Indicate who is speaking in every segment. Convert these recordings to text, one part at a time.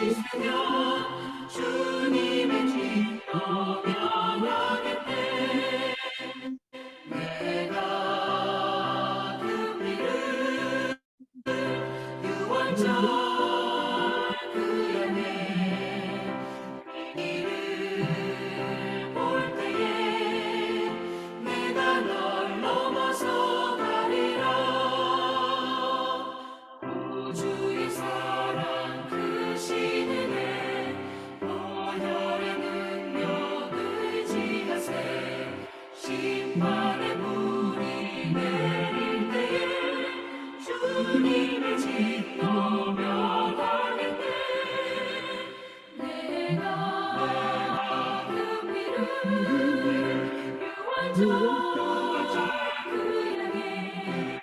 Speaker 1: 있으면 주님의 진노 면하겠네. 내가 그 피를 유언절 그 안에 이를 볼 때에 내가 널 넘어서 가리라. 주의 사랑 크신 은혜 보혈의 능력 의지하세. 심판의 불이 내릴 때에 주님의 진노 면하겠네. 내가 그 피를 유언절 그 향해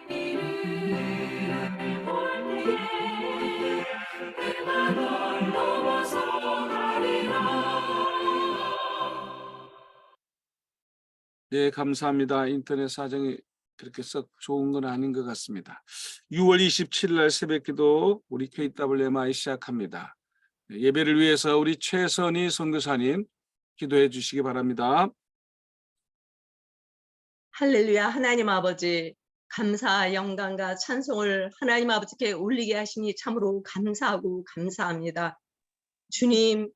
Speaker 1: 이를 볼 때에 내가 널 넘어서 가리라.
Speaker 2: 네, 감사합니다. 인터넷 사정이 그렇게 썩 좋은 건 아닌 것 같습니다. 6월 27일 날 새벽기도 우리 KWMI 시작합니다. 예배를 위해서 우리 최선희 선교사님 기도해 주시기 바랍니다.
Speaker 3: 할렐루야. 하나님 아버지, 감사 영광과 찬송을 하나님 아버지께 올리게 하시니 참으로 감사하고 감사합니다. 주님,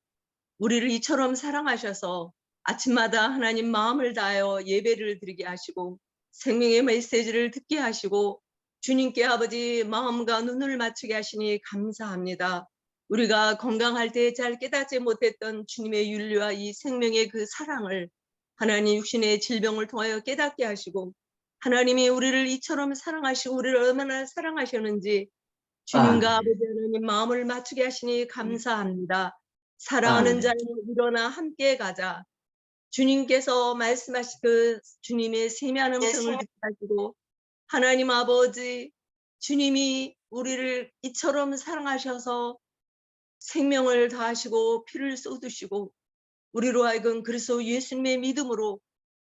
Speaker 3: 우리를 이처럼 사랑하셔서 아침마다 하나님 마음을 다하여 예배를 드리게 하시고 생명의 메시지를 듣게 하시고 주님께 아버지 마음과 눈을 맞추게 하시니 감사합니다. 우리가 건강할 때 잘 깨닫지 못했던 주님의 윤리와 이 생명의 그 사랑을 하나님 육신의 질병을 통하여 깨닫게 하시고 하나님이 우리를 이처럼 사랑하시고 우리를 얼마나 사랑하셨는지 주님과 아버지 하나님 마음을 맞추게 하시니 감사합니다. 사랑하는 자는 일어나 함께 가자. 주님께서 말씀하신 그 주님의 세미한 음성을 듣게 하시고 하나님 아버지 주님이 우리를 이처럼 사랑하셔서 생명을 다하시고 피를 쏟으시고 우리로 하여금 그리스도 예수님의 믿음으로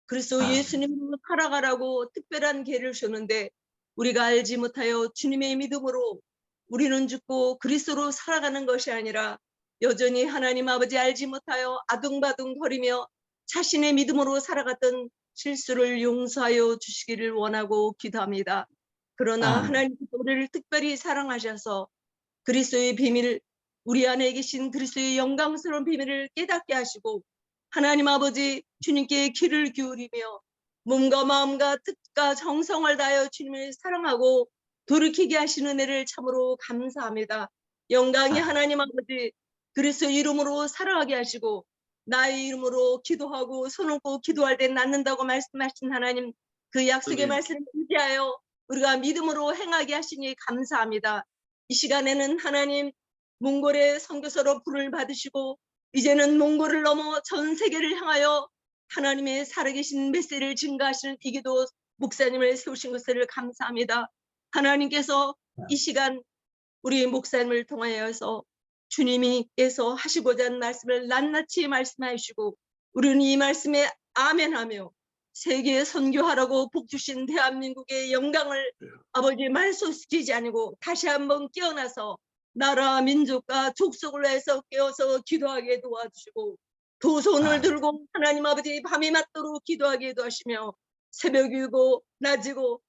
Speaker 3: 그리스도 예수님으로 살아가라고 특별한 계를 주는데 우리가 알지 못하여 주님의 믿음으로 우리는 죽고 그리스도로 살아가는 것이 아니라 여전히 하나님 아버지 알지 못하여 아둥바둥 거리며 자신의 믿음으로 살아갔던 실수를 용서하여 주시기를 원하고 기도합니다. 그러나 하나님께서 우리를 특별히 사랑하셔서 그리스도의 비밀, 우리 안에 계신 그리스도의 영광스러운 비밀을 깨닫게 하시고 하나님 아버지 주님께 귀를 기울이며 몸과 마음과 뜻과 정성을 다하여 주님을 사랑하고 돌이키게 하시는 은혜를 참으로 감사합니다. 영광이 하나님 아버지 그리스도 이름으로 살아가게 하시고 나의 이름으로 기도하고 손 얹고 기도할 때 낫는다고 말씀하신 하나님 그 약속의 말씀을 의지하여 우리가 믿음으로 행하게 하시니 감사합니다. 이 시간에는 하나님 몽골의 선교사로 불을 받으시고 이제는 몽골을 넘어 전 세계를 향하여 하나님의 살아계신 메시지를 증가하시는 이기도 목사님을 세우신 것을 감사합니다. 하나님께서 이 시간 우리 목사님을 통하여서 주님께서 하시고자 하는 말씀을 낱낱이 말씀하시고 우리는 이 말씀에 아멘하며 세계에 선교하라고 복 주신 대한민국의 영광을 아버지 말소시키지 아니고 다시 한번 깨어나서 나라 민족과 족속을 위해서 깨어서 기도하게 도와주시고 두 손을 들고 하나님 아버지 밤이 맞도록 기도하게 도와주시며 새벽이고 낮이고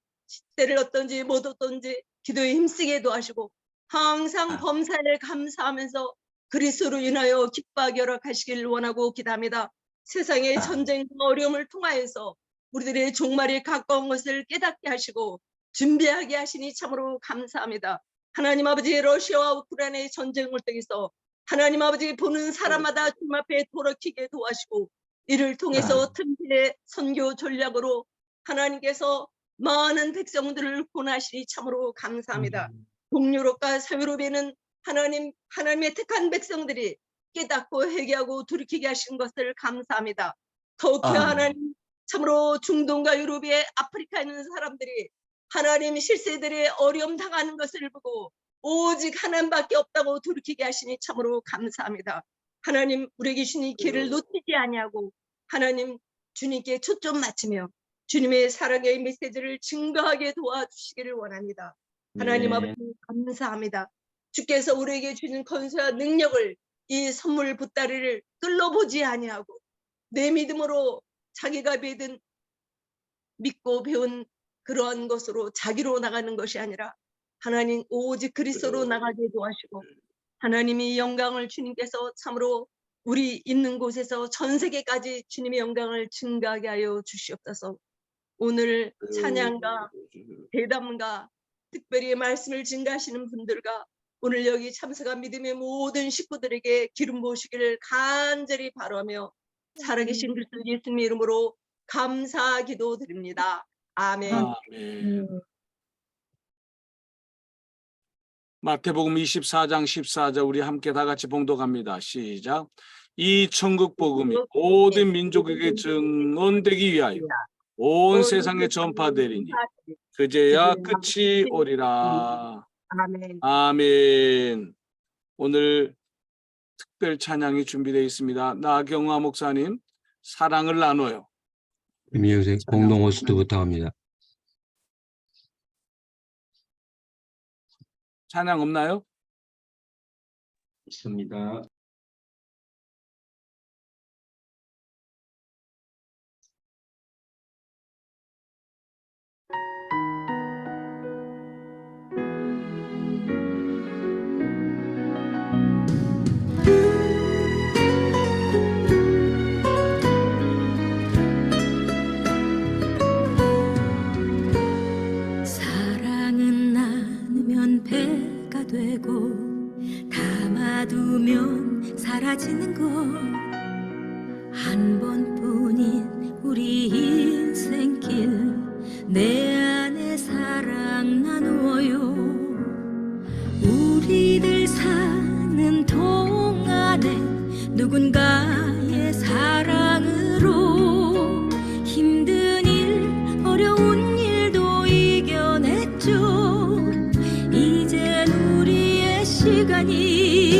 Speaker 3: 때를 어떤지 못 어떤지 기도에 힘쓰게 도와주시고 항상 범사에 감사하면서 그리스도로 인하여 기뻐하게 허락하시길 원하고 기도합니다. 세상의 전쟁과 어려움을 통하여서 우리들의 종말이 가까운 것을 깨닫게 하시고 준비하게 하시니 참으로 감사합니다. 하나님 아버지 러시아와 우크라이나의 전쟁을 통해서 하나님 아버지 보는 사람마다 주님 앞에 돌이키게 도와주시고 이를 통해서 틈새 선교 전략으로 하나님께서 많은 백성들을 구원하시니 참으로 감사합니다. 동유럽과 서유럽에는 하나님의 택한 백성들이 깨닫고 회개하고 돌이키게 하신 것을 감사합니다. 더욱이 하나님 참으로 중동과 유럽의 아프리카에 있는 사람들이 하나님 실세들의 어려움 당하는 것을 보고 오직 하나님밖에 없다고 돌이키게 하시니 참으로 감사합니다. 하나님 우리에게 주신 이 길을 놓치지 아니하고 하나님 주님께 초점 맞추며 주님의 사랑의 메시지를 증거하게 도와주시기를 원합니다. 하나님 아버지 감사합니다. 주께서 우리에게 주신 권세와 능력을 이 선물 보따리를 끌러보지 아니하고 내 믿음으로 자기가 믿고 배운 그러한 것으로 자기로 나가는 것이 아니라 하나님 오직 그리스도로 나가게 도와주시고 하나님이 영광을 주님께서 참으로 우리 있는 곳에서 전 세계까지 주님의 영광을 증가하게 하여 주시옵소서. 오늘 찬양과 대담과 특별히 말씀을 증가하시는 분들과 오늘 여기 참석한 믿음의 모든 식구들에게 기름 부으시기를 간절히 바라며 살아계신 그리스도 예수님의 이름으로 감사 기도드립니다. 아멘.
Speaker 2: 아멘. 마태복음 24장 14절 우리 함께 다 같이 봉독합니다. 시작. 이 천국 복음이 모든 민족에게 증언되기 위하여 온 세상에 전파되리니 그제야 끝이 오리라.
Speaker 3: 아멘.
Speaker 2: 아멘. 오늘 특별 찬양이 준비되어 있습니다. 나경화 목사님, 사랑을 나눠요.
Speaker 4: 김희영생 공동 호스트 부탁합니다.
Speaker 2: 찬양 없나요?
Speaker 4: 있습니다.
Speaker 1: 사랑은 나누면 배가 되고 담아두면 사라지는 것 한 번뿐인 우리 인생길 내 안에 사랑 나누어요. 우리들 사는 동안에 누군가의 사랑으로 힘든 일 어려운 일도 이겨냈죠. 이젠 우리의 시간이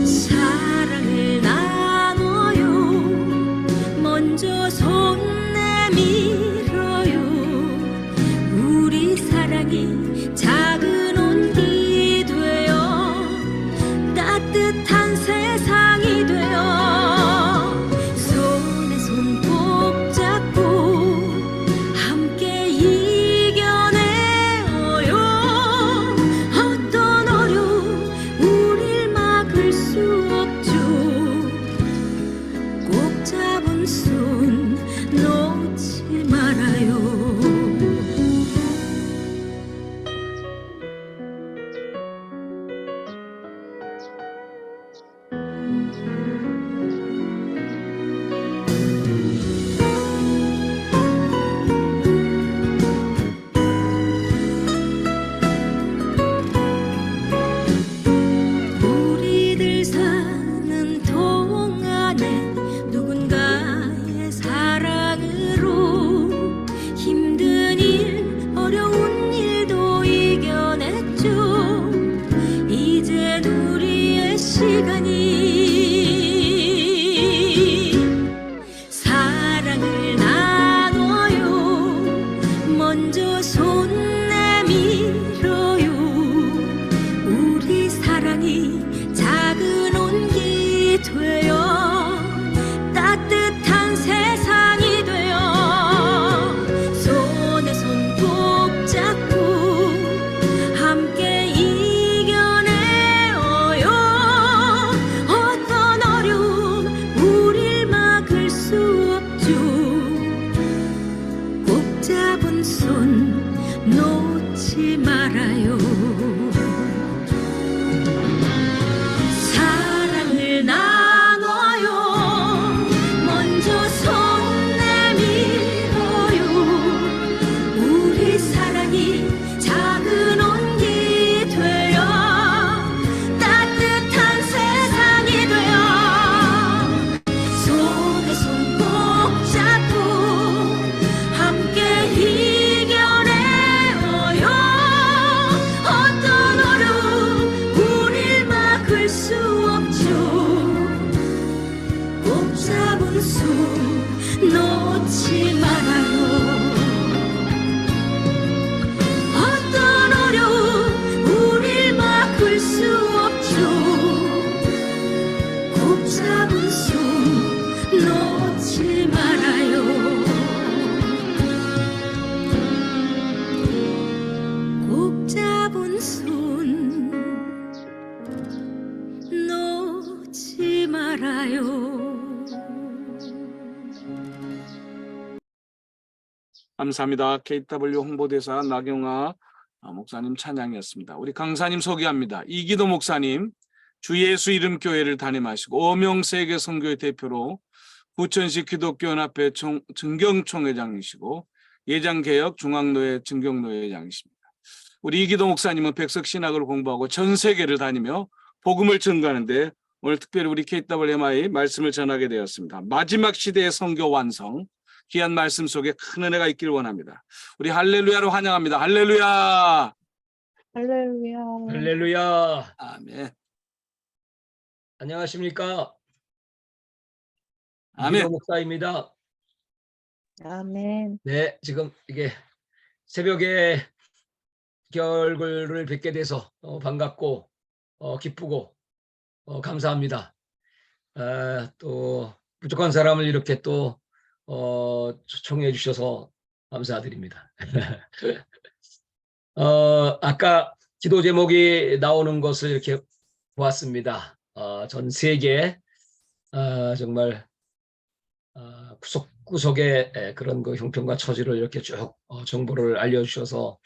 Speaker 1: 사랑을 나눠요. 먼저 손 내밀어요. 우리 사랑이 작은 온기 되어 따뜻한 세상이 되어 손에 손 꼭 잡고 함께 이겨내어요. 어떤 손 놓지 말아요.
Speaker 2: 감사합니다. KW 홍보대사 나경아 목사님 찬양이었습니다. 우리 강사님 소개합니다. 이기도 목사님, 주 예수 이름 교회를 담임하시고 어명세계 선교회 대표로 부천시 기독교연합회 증경총회장이시고 예장개혁 중앙노회 증경노회장이십니다. 우리 이기도 목사님은 백석신학을 공부하고 전 세계를 다니며 복음을 전가하는데 오늘 특별히 우리 KWMI 말씀을 전하게 되었습니다. 마지막 시대의 선교 완성, 귀한 말씀 속에 큰 은혜가 있기를 원합니다. 우리 할렐루야로 환영합니다. 할렐루야.
Speaker 5: 할렐루야.
Speaker 6: 할렐루야.
Speaker 2: 아멘.
Speaker 6: 안녕하십니까?
Speaker 2: 아멘.
Speaker 6: 이기도 목사입니다.
Speaker 5: 아멘.
Speaker 6: 네, 지금 이게 새벽에 얼굴을 뵙게 돼서 반갑고 기쁘고 감사합니다. 또 부족한 사람을 이렇게 또 초청해 주셔서 감사드립니다. 아까 기도 제목이 나오는 것을 이렇게 보았습니다. 전 세계 정말 구석구석의 그런 그 형편과 처지를 이렇게 쭉 정보를 알려주셔서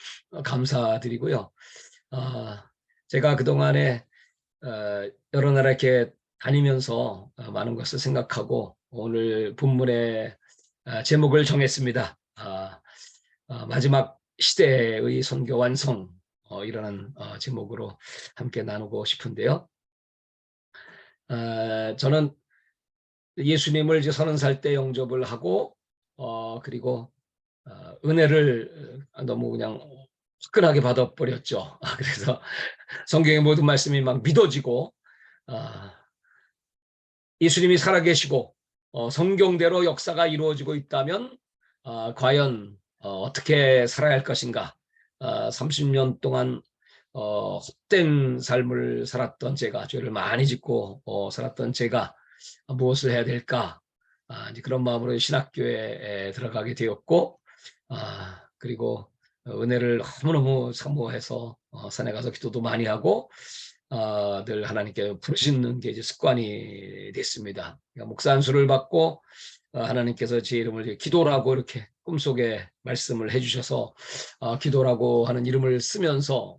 Speaker 6: 감사드리고요. 제가 그동안에 여러 나라 이렇게 다니면서 많은 것을 생각하고 오늘 본문의 제목을 정했습니다. 마지막 시대의 선교 완성, 이라는 제목으로 함께 나누고 싶은데요. 저는 예수님을 이제 30살 때 영접을 하고 그리고 은혜를 너무 그냥 화끈하게 받아버렸죠. 그래서 성경의 모든 말씀이 막 믿어지고 예수님이 살아계시고 성경대로 역사가 이루어지고 있다면 과연 어떻게 살아야 할 것인가. 30년 동안 헛된 삶을 살았던 제가, 죄를 많이 짓고 살았던 제가 무엇을 해야 될까, 이제 그런 마음으로 신학교에 들어가게 되었고, 그리고 은혜를 너무너무 사모해서 산에 가서 기도도 많이 하고 늘 하나님께 부르시는 게 이제 습관이 됐습니다. 그러니까 목사 안수를 받고 하나님께서 제 이름을 기도라고 이렇게 꿈속에 말씀을 해주셔서 기도라고 하는 이름을 쓰면서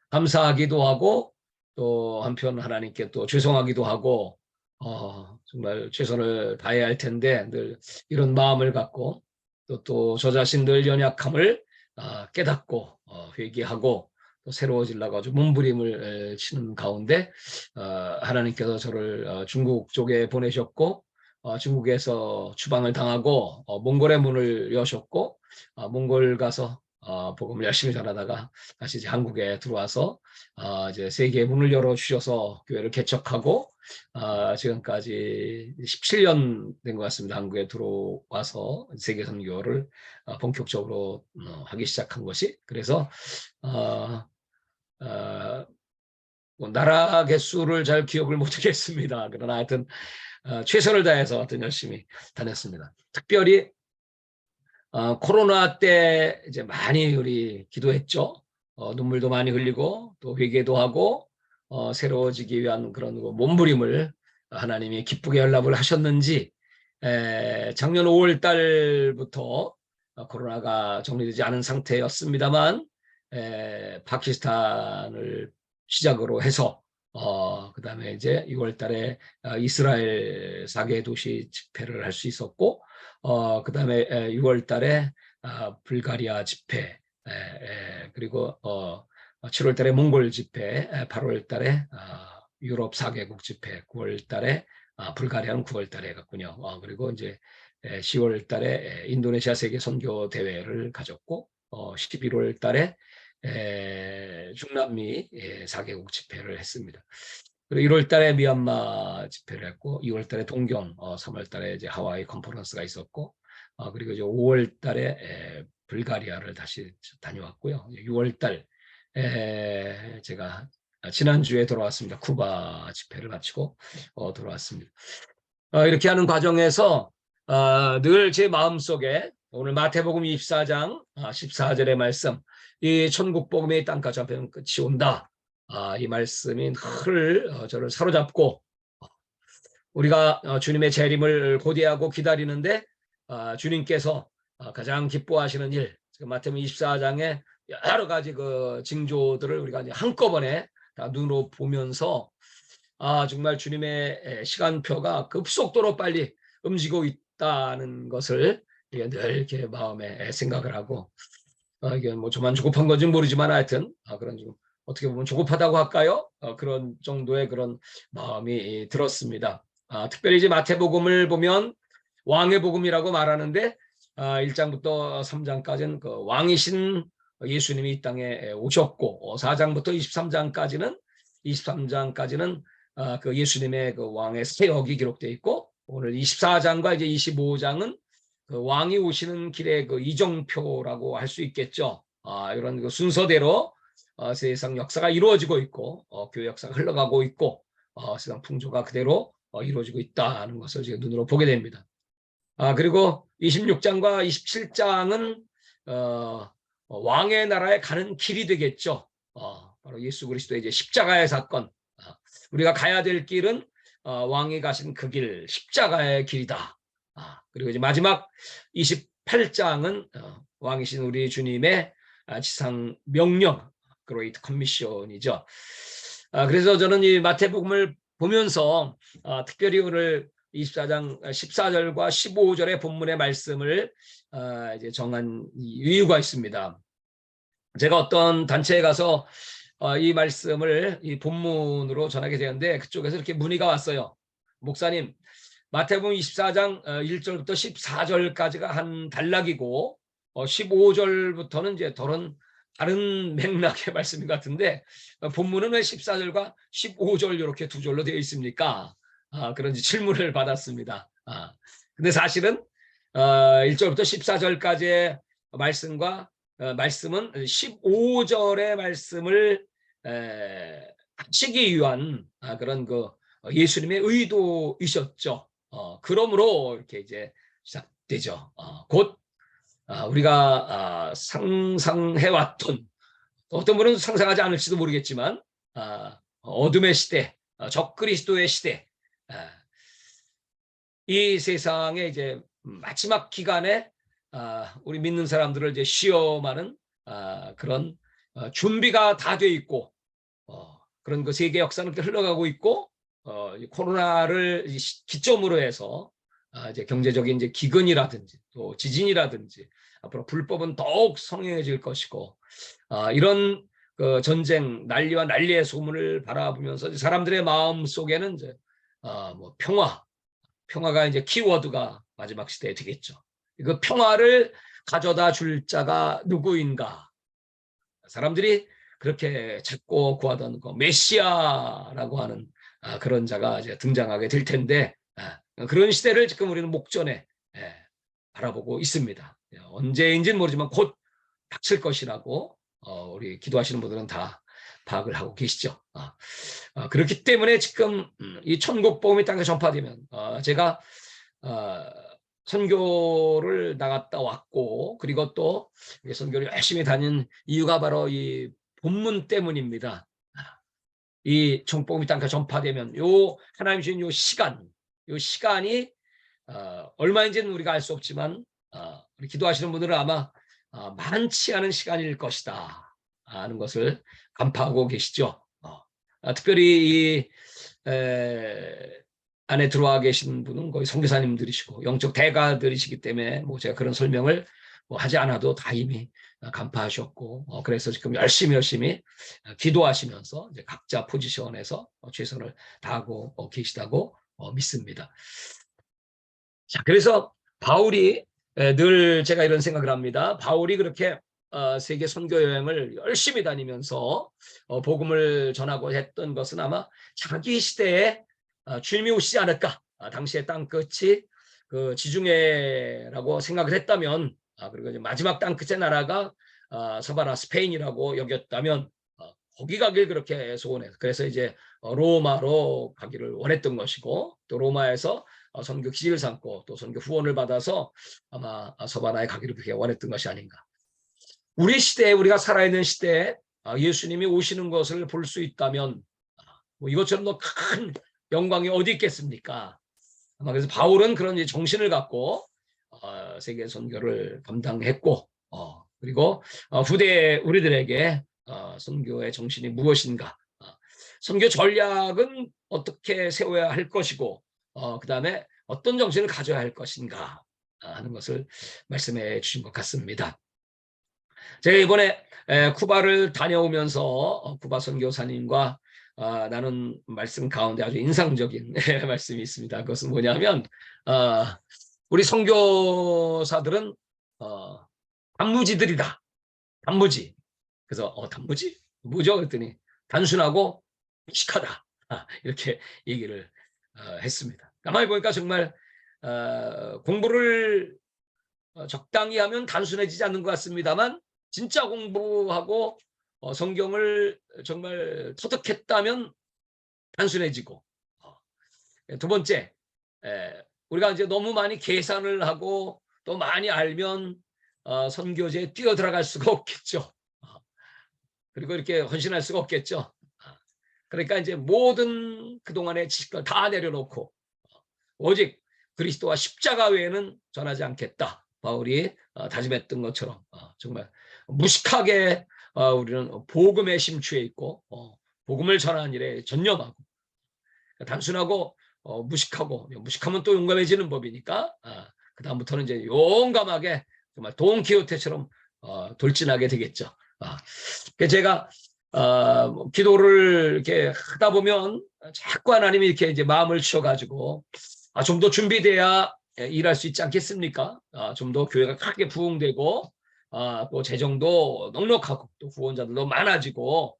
Speaker 6: 감사하기도 하고 또 한편 하나님께 또 죄송하기도 하고 정말 최선을 다해야 할 텐데 늘 이런 마음을 갖고 또 저 자신 늘 연약함을 깨닫고 회개하고 또 새로워지려고 아주 몸부림을 치는 가운데 하나님께서 저를 중국 쪽에 보내셨고 중국에서 추방을 당하고 몽골의 문을 여셨고 몽골 가서 복음을 열심히 전하다가 다시 이제 한국에 들어와서 이제 세계의 문을 열어 주셔서 교회를 개척하고 지금까지 17년 된 것 같습니다. 한국에 들어와서 세계 선교를 본격적으로 하기 시작한 것이. 그래서 뭐 나라 개수를 잘 기억을 못하겠습니다. 그러나 하여튼 최선을 다해서 하여튼 열심히 다녔습니다. 특별히 코로나 때 이제 많이 우리 기도했죠. 눈물도 많이 흘리고 또 회개도 하고 새로워지기 위한 그런 몸부림을 하나님이 기쁘게 연락을 하셨는지 작년 5월 달부터 코로나가 정리되지 않은 상태였습니다만 파키스탄을 시작으로 해서 그 다음에 이제 6월 달에 이스라엘 4개 도시 집회를 할 수 있었고 그 다음에 6월 달에 불가리아 집회 그리고 7월 달에 몽골 집회 8월 달에 유럽 4개국 집회 9월 달에 불가리아는 9월 달에 갔군요. 그리고 이제 10월 달에 인도네시아 세계 선교 대회를 가졌고 11월 달에 중남미 4개국 집회를 했습니다. 그리고 1월 달에 미얀마 집회를 했고 2월 달에 동경, 3월 달에 이제 하와이 컨퍼런스가 있었고 그리고 이제 5월 달에 불가리아를 다시 다녀왔고요. 6월 달 제가 지난주에 돌아왔습니다. 쿠바 집회를 마치고 돌아왔습니다. 이렇게 하는 과정에서 늘 제 마음속에 오늘 마태복음 24장 14절의 말씀 이 천국 복음의 땅까지 전파되면 끝이 온다. 이 말씀이 늘 저를 사로잡고 우리가 주님의 재림을 고대하고 기다리는데 주님께서 가장 기뻐하시는 일, 지금 마태복음 24장의 여러 가지 그 징조들을 우리가 이제 한꺼번에 다 눈으로 보면서 정말 주님의 시간표가 급속도로 빨리 움직이고 있다는 것을 늘 이렇게 마음에 생각을 하고 이게 뭐 저만 조급한 건지 모르지만 하여튼 그런 좀 어떻게 보면 조급하다고 할까요? 그런 정도의 그런 마음이 들었습니다. 특별히 이제 마태복음을 보면 왕의 복음이라고 말하는데 1장부터 3장까지는 그 왕이신 예수님이 이 땅에 오셨고 4장부터 23장까지는 그 예수님의 그 왕의 사역이 기록되어 있고 오늘 24장과 이제 25장은 그 왕이 오시는 길의 그 이정표라고 할 수 있겠죠. 이런 그 순서대로 세상 역사가 이루어지고 있고 교회 역사가 흘러가고 있고 세상 풍조가 그대로 이루어지고 있다는 것을 제가 눈으로 보게 됩니다. 그리고 26장과 27장은 왕의 나라에 가는 길이 되겠죠. 바로 예수 그리스도의 이제 십자가의 사건. 우리가 가야 될 길은 왕이 가신 그 길, 십자가의 길이다. 그리고 이제 마지막 28장은 왕이신 우리 주님의 지상 명령, 그레이트 커미션이죠. 그래서 저는 이 마태복음을 보면서 특별히 오늘 24장 14절과 15절의 본문의 말씀을 이제 정한 이유가 있습니다. 제가 어떤 단체에 가서 이 말씀을 이 본문으로 전하게 되었는데 그쪽에서 이렇게 문의가 왔어요. 목사님, 마태복음 24장 1절부터 14절까지가 한 단락이고 15절부터는 이제 다른 맥락의 말씀인 것 같은데 본문은 왜 14절과 15절 이렇게 두 절로 되어 있습니까? 그런지 질문을 받았습니다. 근데 사실은 1절부터 14절까지의 말씀은 15절의 말씀을 하시기 위한 그런 그 예수님의 의도이셨죠. 그러므로 이렇게 이제 시작되죠. 곧 우리가 상상해왔던 어떤 분은 상상하지 않을지도 모르겠지만 어둠의 시대, 적그리스도의 시대, 이 세상의 이제 마지막 기간에 우리 믿는 사람들을 이제 시험하는 그런 준비가 다 돼 있고 그런 그 세계 역사는 흘러가고 있고 코로나를 기점으로 해서 이제 경제적인 이제 기근이라든지 또 지진이라든지 앞으로 불법은 더욱 성행해질 것이고 이런 그 전쟁 난리와 난리의 소문을 바라보면서 사람들의 마음 속에는 이제 뭐 평화가 이제 키워드가 마지막 시대에 되겠죠. 그 평화를 가져다 줄 자가 누구인가? 사람들이 그렇게 찾고 구하던 그 메시아라고 하는 그런 자가 이제 등장하게 될 텐데 그런 시대를 지금 우리는 목전에 바라보고 있습니다. 언제인지는 모르지만 곧 닥칠 것이라고 우리 기도하시는 분들은 다 파악을 하고 계시죠. 그렇기 때문에 지금 이 천국 복음이 땅에 전파되면 제가 선교를 나갔다 왔고 그리고 또 선교를 열심히 다닌 이유가 바로 이 본문 때문입니다. 이 천국 복음이 땅에 전파되면 요 하나님 주신 요 시간이 얼마인지는 우리가 알 수 없지만 우리 기도하시는 분들은 아마 많지 않은 시간일 것이다 하는 것을 간파하고 계시죠. 특별히 이 안에 들어와 계신 분은 거의 선교사님들이시고 영적 대가들이시기 때문에 뭐 제가 그런 설명을 뭐 하지 않아도 다 이미 간파하셨고 그래서 지금 열심히 기도하시면서 이제 각자 포지션에서 최선을 다하고 계시다고 믿습니다. 자, 그래서 바울이 늘 제가 이런 생각을 합니다. 바울이 그렇게 세계 선교 여행을 열심히 다니면서 복음을 전하고 했던 것은 아마 자기 시대에 주님이 오시지 않을까. 당시에 땅끝이 그 지중해라고 생각을 했다면 그리고 이제 마지막 땅끝의 나라가 서바나 스페인이라고 여겼다면 거기 가길 그렇게 소원해서 그래서 이제 로마로 가기를 원했던 것이고 또 로마에서 선교 기지를 삼고 또 선교 후원을 받아서 아마 서바나에 가기를 그렇게 원했던 것이 아닌가. 우리 시대에 우리가 살아있는 시대에 예수님이 오시는 것을 볼 수 있다면 뭐 이것처럼 더 큰 영광이 어디 있겠습니까? 아마 그래서 바울은 그런 이제 정신을 갖고 세계 선교를 감당했고 그리고 후대 우리들에게 선교의 정신이 무엇인가, 선교 전략은 어떻게 세워야 할 것이고 그 다음에 어떤 정신을 가져야 할 것인가 하는 것을 말씀해 주신 것 같습니다. 제가 이번에 쿠바를 다녀오면서 쿠바 선교사님과 나눈 말씀 가운데 아주 인상적인 말씀이 있습니다. 그것은 뭐냐면 우리 선교사들은 단무지들이다. 단무지. 그래서 단무지? 뭐죠? 그랬더니 단순하고 무식하다. 이렇게 얘기를 했습니다. 가만히 보니까 정말 공부를 적당히 하면 단순해지지 않는 것 같습니다만 진짜 공부하고 성경을 정말 터득했다면 단순해지고, 두 번째, 우리가 이제 너무 많이 계산을 하고 또 많이 알면 선교제에 뛰어들어갈 수가 없겠죠. 그리고 이렇게 헌신할 수가 없겠죠. 그러니까 이제 모든 그동안의 지식을 다 내려놓고 오직 그리스도와 십자가 외에는 전하지 않겠다. 바울이 다짐했던 것처럼 정말 무식하게 우리는 복음에 심취해 있고 복음을 전하는 일에 전념하고, 단순하고 무식하면 또 용감해지는 법이니까 그 다음부터는 이제 용감하게 정말 돈키호테처럼 돌진하게 되겠죠. 제가 기도를 이렇게 하다 보면 자꾸 하나님이 이렇게 이제 마음을 주셔가지고 좀 더 준비돼야 일할 수 있지 않겠습니까? 좀 더 교회가 크게 부흥되고 또 재정도 넉넉하고 또 후원자들도 많아지고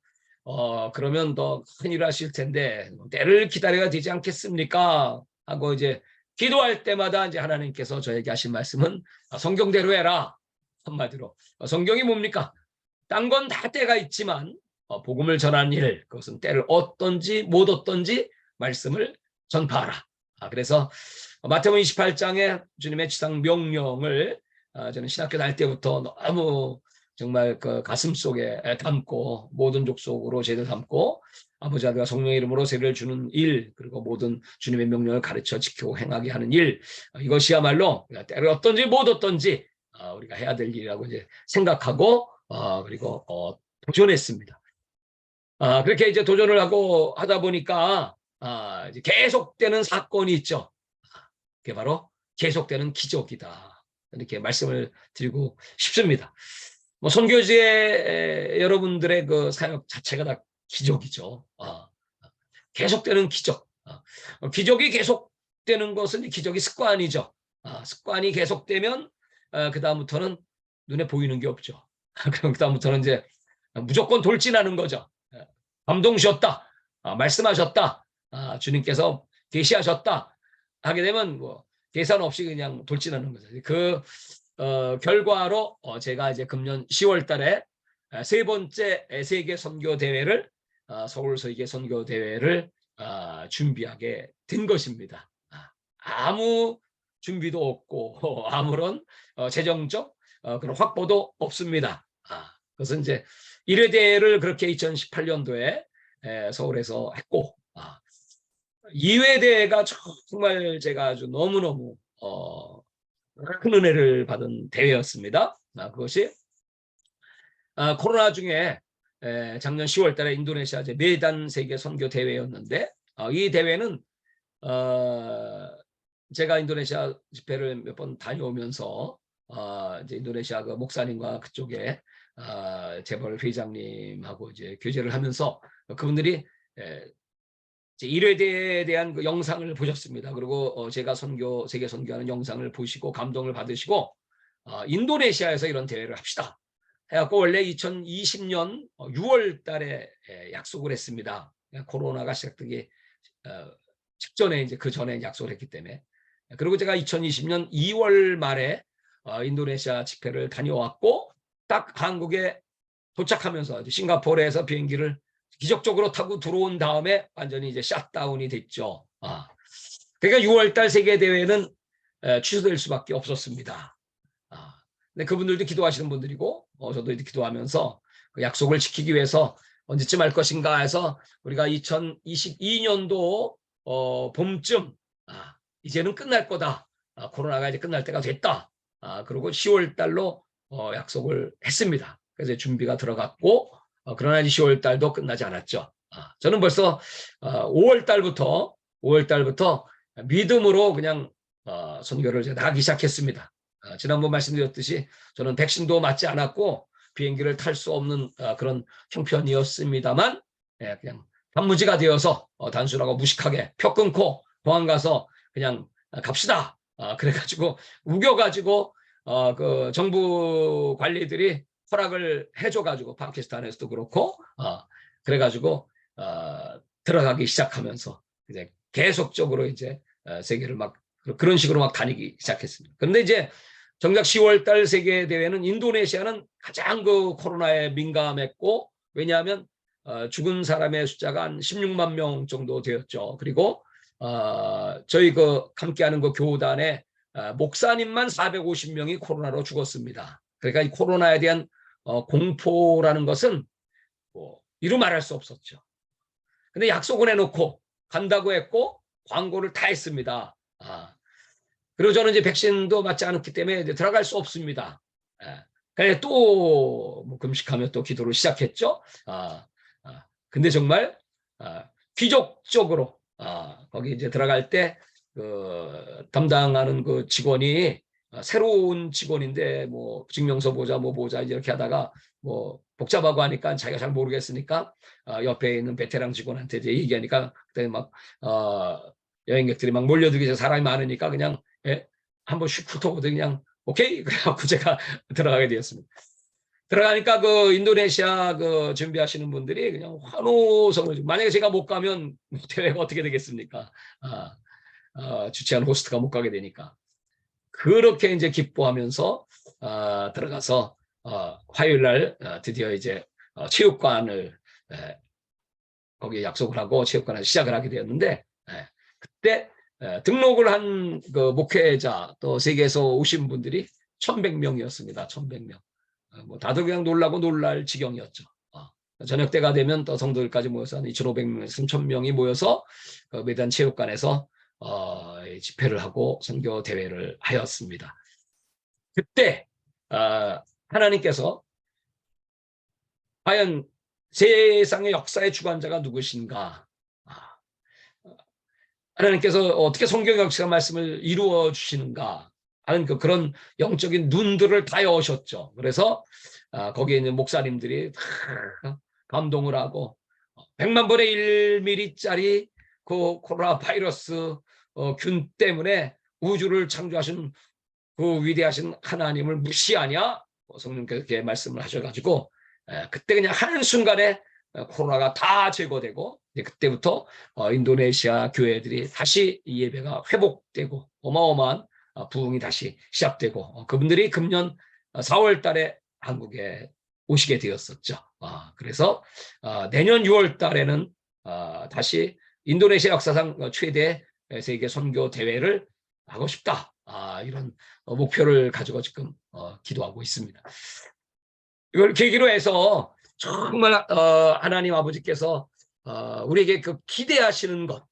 Speaker 6: 그러면 더 큰 일을 하실 텐데 때를 기다려야 되지 않겠습니까? 하고 이제 기도할 때마다 이제 하나님께서 저에게 하신 말씀은 성경대로 해라. 한마디로 성경이 뭡니까? 딴 건 다 때가 있지만 복음을 전하는 일, 그것은 때를 얻든지 못 얻든지 말씀을 전파하라. 그래서 마태복음 28장에 주님의 지상 명령을 저는 신학교 다닐 때부터 너무 정말 그 가슴 속에 담고 모든 족속으로 제대 담고 아버지 아들과 성령의 이름으로 세례를 주는 일, 그리고 모든 주님의 명령을 가르쳐 지키고 행하게 하는 일, 이것이야말로 때를 얻든지 못 얻든지 우리가 해야 될 일이라고 이제 생각하고 그리고 도전했습니다. 그렇게 이제 도전을 하고 하다 보니까 이제 계속되는 사건이 있죠. 그게 바로 계속되는 기적이다. 이렇게 말씀을 드리고 싶습니다. 뭐 선교지의 여러분들의 그 사역 자체가 다 기적이죠. 계속되는 기적. 기적이 계속되는 것은 기적이 습관이죠. 습관이 계속되면 그 다음부터는 눈에 보이는 게 없죠. 그럼 그 다음부터는 이제 무조건 돌진하는 거죠. 감동주셨다, 말씀하셨다, 주님께서 계시하셨다 하게 되면 뭐 계산 없이 그냥 돌진하는 거죠. 그 결과로 제가 이제 금년 10월 달에 세 번째 세계 선교 대회를 서울 세계 선교 대회를 준비하게 된 것입니다. 아무 준비도 없고 아무런 재정적 그런 확보도 없습니다. 그것은 이제 1회 대회를 그렇게 2018년도에 서울에서 했고 2회 대회가 정말 제가 아주 너무너무 큰 은혜를 받은 대회였습니다. 그것이 코로나 중에 작년 10월 달에 인도네시아 메단 세계 선교 대회였는데 이 대회는 제가 인도네시아 집회를 몇 번 다녀오면서 이제 인도네시아 그 목사님과 그쪽에 재벌 회장님하고 이제 교제를 하면서 그분들이 이제 1회 대회에 대한 그 영상을 보셨습니다. 그리고 제가 세계 선교하는 영상을 보시고 감동을 받으시고 인도네시아에서 이런 대회를 합시다 해갖고 원래 2020년 6월 달에 약속을 했습니다. 코로나가 시작되기 직전에 이제 그 전에 약속을 했기 때문에. 그리고 제가 2020년 2월 말에 인도네시아 집회를 다녀왔고 딱 한국에 도착하면서 싱가포르에서 비행기를 기적적으로 타고 들어온 다음에 완전히 이제 샷다운이 됐죠. 그러니까 6월 달 세계 대회는 취소될 수밖에 없었습니다. 근데 그분들도 기도하시는 분들이고 저도 이제 기도하면서 그 약속을 지키기 위해서 언제쯤 할 것인가 해서 우리가 2022년도 봄쯤 이제는 끝날 거다. 코로나가 이제 끝날 때가 됐다. 그리고 10월 달로 약속을 했습니다. 그래서 준비가 들어갔고 그러나 이제 10월 달도 끝나지 않았죠. 저는 벌써 5월 달부터 믿음으로 그냥 선교를 이제 나가기 시작했습니다. 지난번 말씀드렸듯이 저는 백신도 맞지 않았고 비행기를 탈 수 없는 그런 형편이었습니다만 그냥 단무지가 되어서 단순하고 무식하게 표 끊고 공항 가서 그냥 갑시다. 그래가지고 우겨가지고 그 정부 관리들이 허락을 해줘가지고 파키스탄에서도 그렇고 그래가지고 들어가기 시작하면서 이제 계속적으로 이제 세계를 막 그런 식으로 막 다니기 시작했습니다. 그런데 이제 정작 10월 달 세계 대회는 인도네시아는 가장 그 코로나에 민감했고 왜냐하면 죽은 사람의 숫자가 한 16만 명 정도 되었죠. 그리고 저희 그 함께하는 그 교단에 목사님만 450명이 코로나로 죽었습니다. 그러니까 이 코로나에 대한 공포라는 것은 뭐 이루 말할 수 없었죠. 근데 약속을 해놓고 간다고 했고 광고를 다 했습니다. 그리고 저는 이제 백신도 맞지 않았기 때문에 이제 들어갈 수 없습니다. 그래서 또뭐 금식하며 또 기도를 시작했죠. 근데 정말 귀족적으로 거기 이제 들어갈 때 그 담당하는 그 직원이 새로운 직원인데 뭐 증명서 보자 뭐 보자 이렇게 하다가 뭐 복잡하고 하니까 자기가 잘 모르겠으니까 옆에 있는 베테랑 직원한테 이제 얘기하니까 그때 막 여행객들이 막 몰려들기 전에 사람이 많으니까 그냥 한번 슉 훑어보더니 그냥 오케이 그래갖고 제가 들어가게 되었습니다. 들어가니까 그 인도네시아 그 준비하시는 분들이 그냥 환호성을 만약에 제가 못 가면 대회가 어떻게 되겠습니까? 주최한 호스트가 못 가게 되니까 그렇게 이제 기뻐하면서 들어가서 화요일 날 드디어 이제 체육관을 거기에 약속을 하고 체육관을 시작을 하게 되었는데 그때 등록을 한 그 목회자 또 세계에서 오신 분들이 1,100명이었습니다. 1,100명. 뭐 다들 그냥 놀랄 지경이었죠. 저녁 때가 되면 또 성도들까지 모여서 한 2,500명, 3,000명이 모여서 그 매단 체육관에서 집회를 하고 선교 대회를 하였습니다. 그때 하나님께서 과연 세상의 역사의 주관자가 누구신가? 하나님께서 어떻게 성경 역사 말씀을 이루어 주시는가 하는 그런 영적인 눈들을 다 여셨죠. 그래서 거기에 있는 목사님들이 감동을 하고 100만 분의 1mm짜리 그 코로나 바이러스 균 때문에 우주를 창조하신 그 위대하신 하나님을 무시하냐? 성령께서 이렇게 말씀을 하셔가지고 그때 그냥 한순간에 코로나가 다 제거되고 그때부터 인도네시아 교회들이 다시 이 예배가 회복되고 어마어마한 부흥이 다시 시작되고 그분들이 금년 4월 달에 한국에 오시게 되었었죠. 그래서 내년 6월 달에는 다시 인도네시아 역사상 최대 세계 선교 대회를 하고 싶다. 이런 목표를 가지고 지금 기도하고 있습니다. 이걸 계기로 해서 정말 하나님 아버지께서 우리에게 그 기대하시는 것.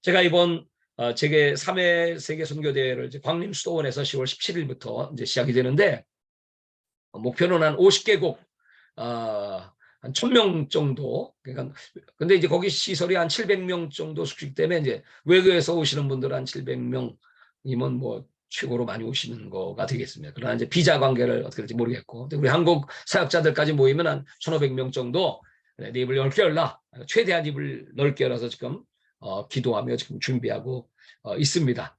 Speaker 6: 제가 이번 제게 3회 세계 선교 대회를 광림 수도원에서 10월 17일부터 이제 시작이 되는데 목표는 한 50개국 한 1,000명 정도. 그러니까 근데 이제 거기 시설이 한 700명 정도 숙식 때문에 이제 외국에서 오시는 분들 한 700명이면 뭐 최고로 많이 오시는 거가 되겠습니다. 그러나 이제 비자 관계를 어떻게 될지 모르겠고, 근데 우리 한국 사역자들까지 모이면 한 1,500명 정도 네, 입을 넓게 열라, 최대한 입을 넓게 열어서 지금 기도하며 지금 준비하고 있습니다.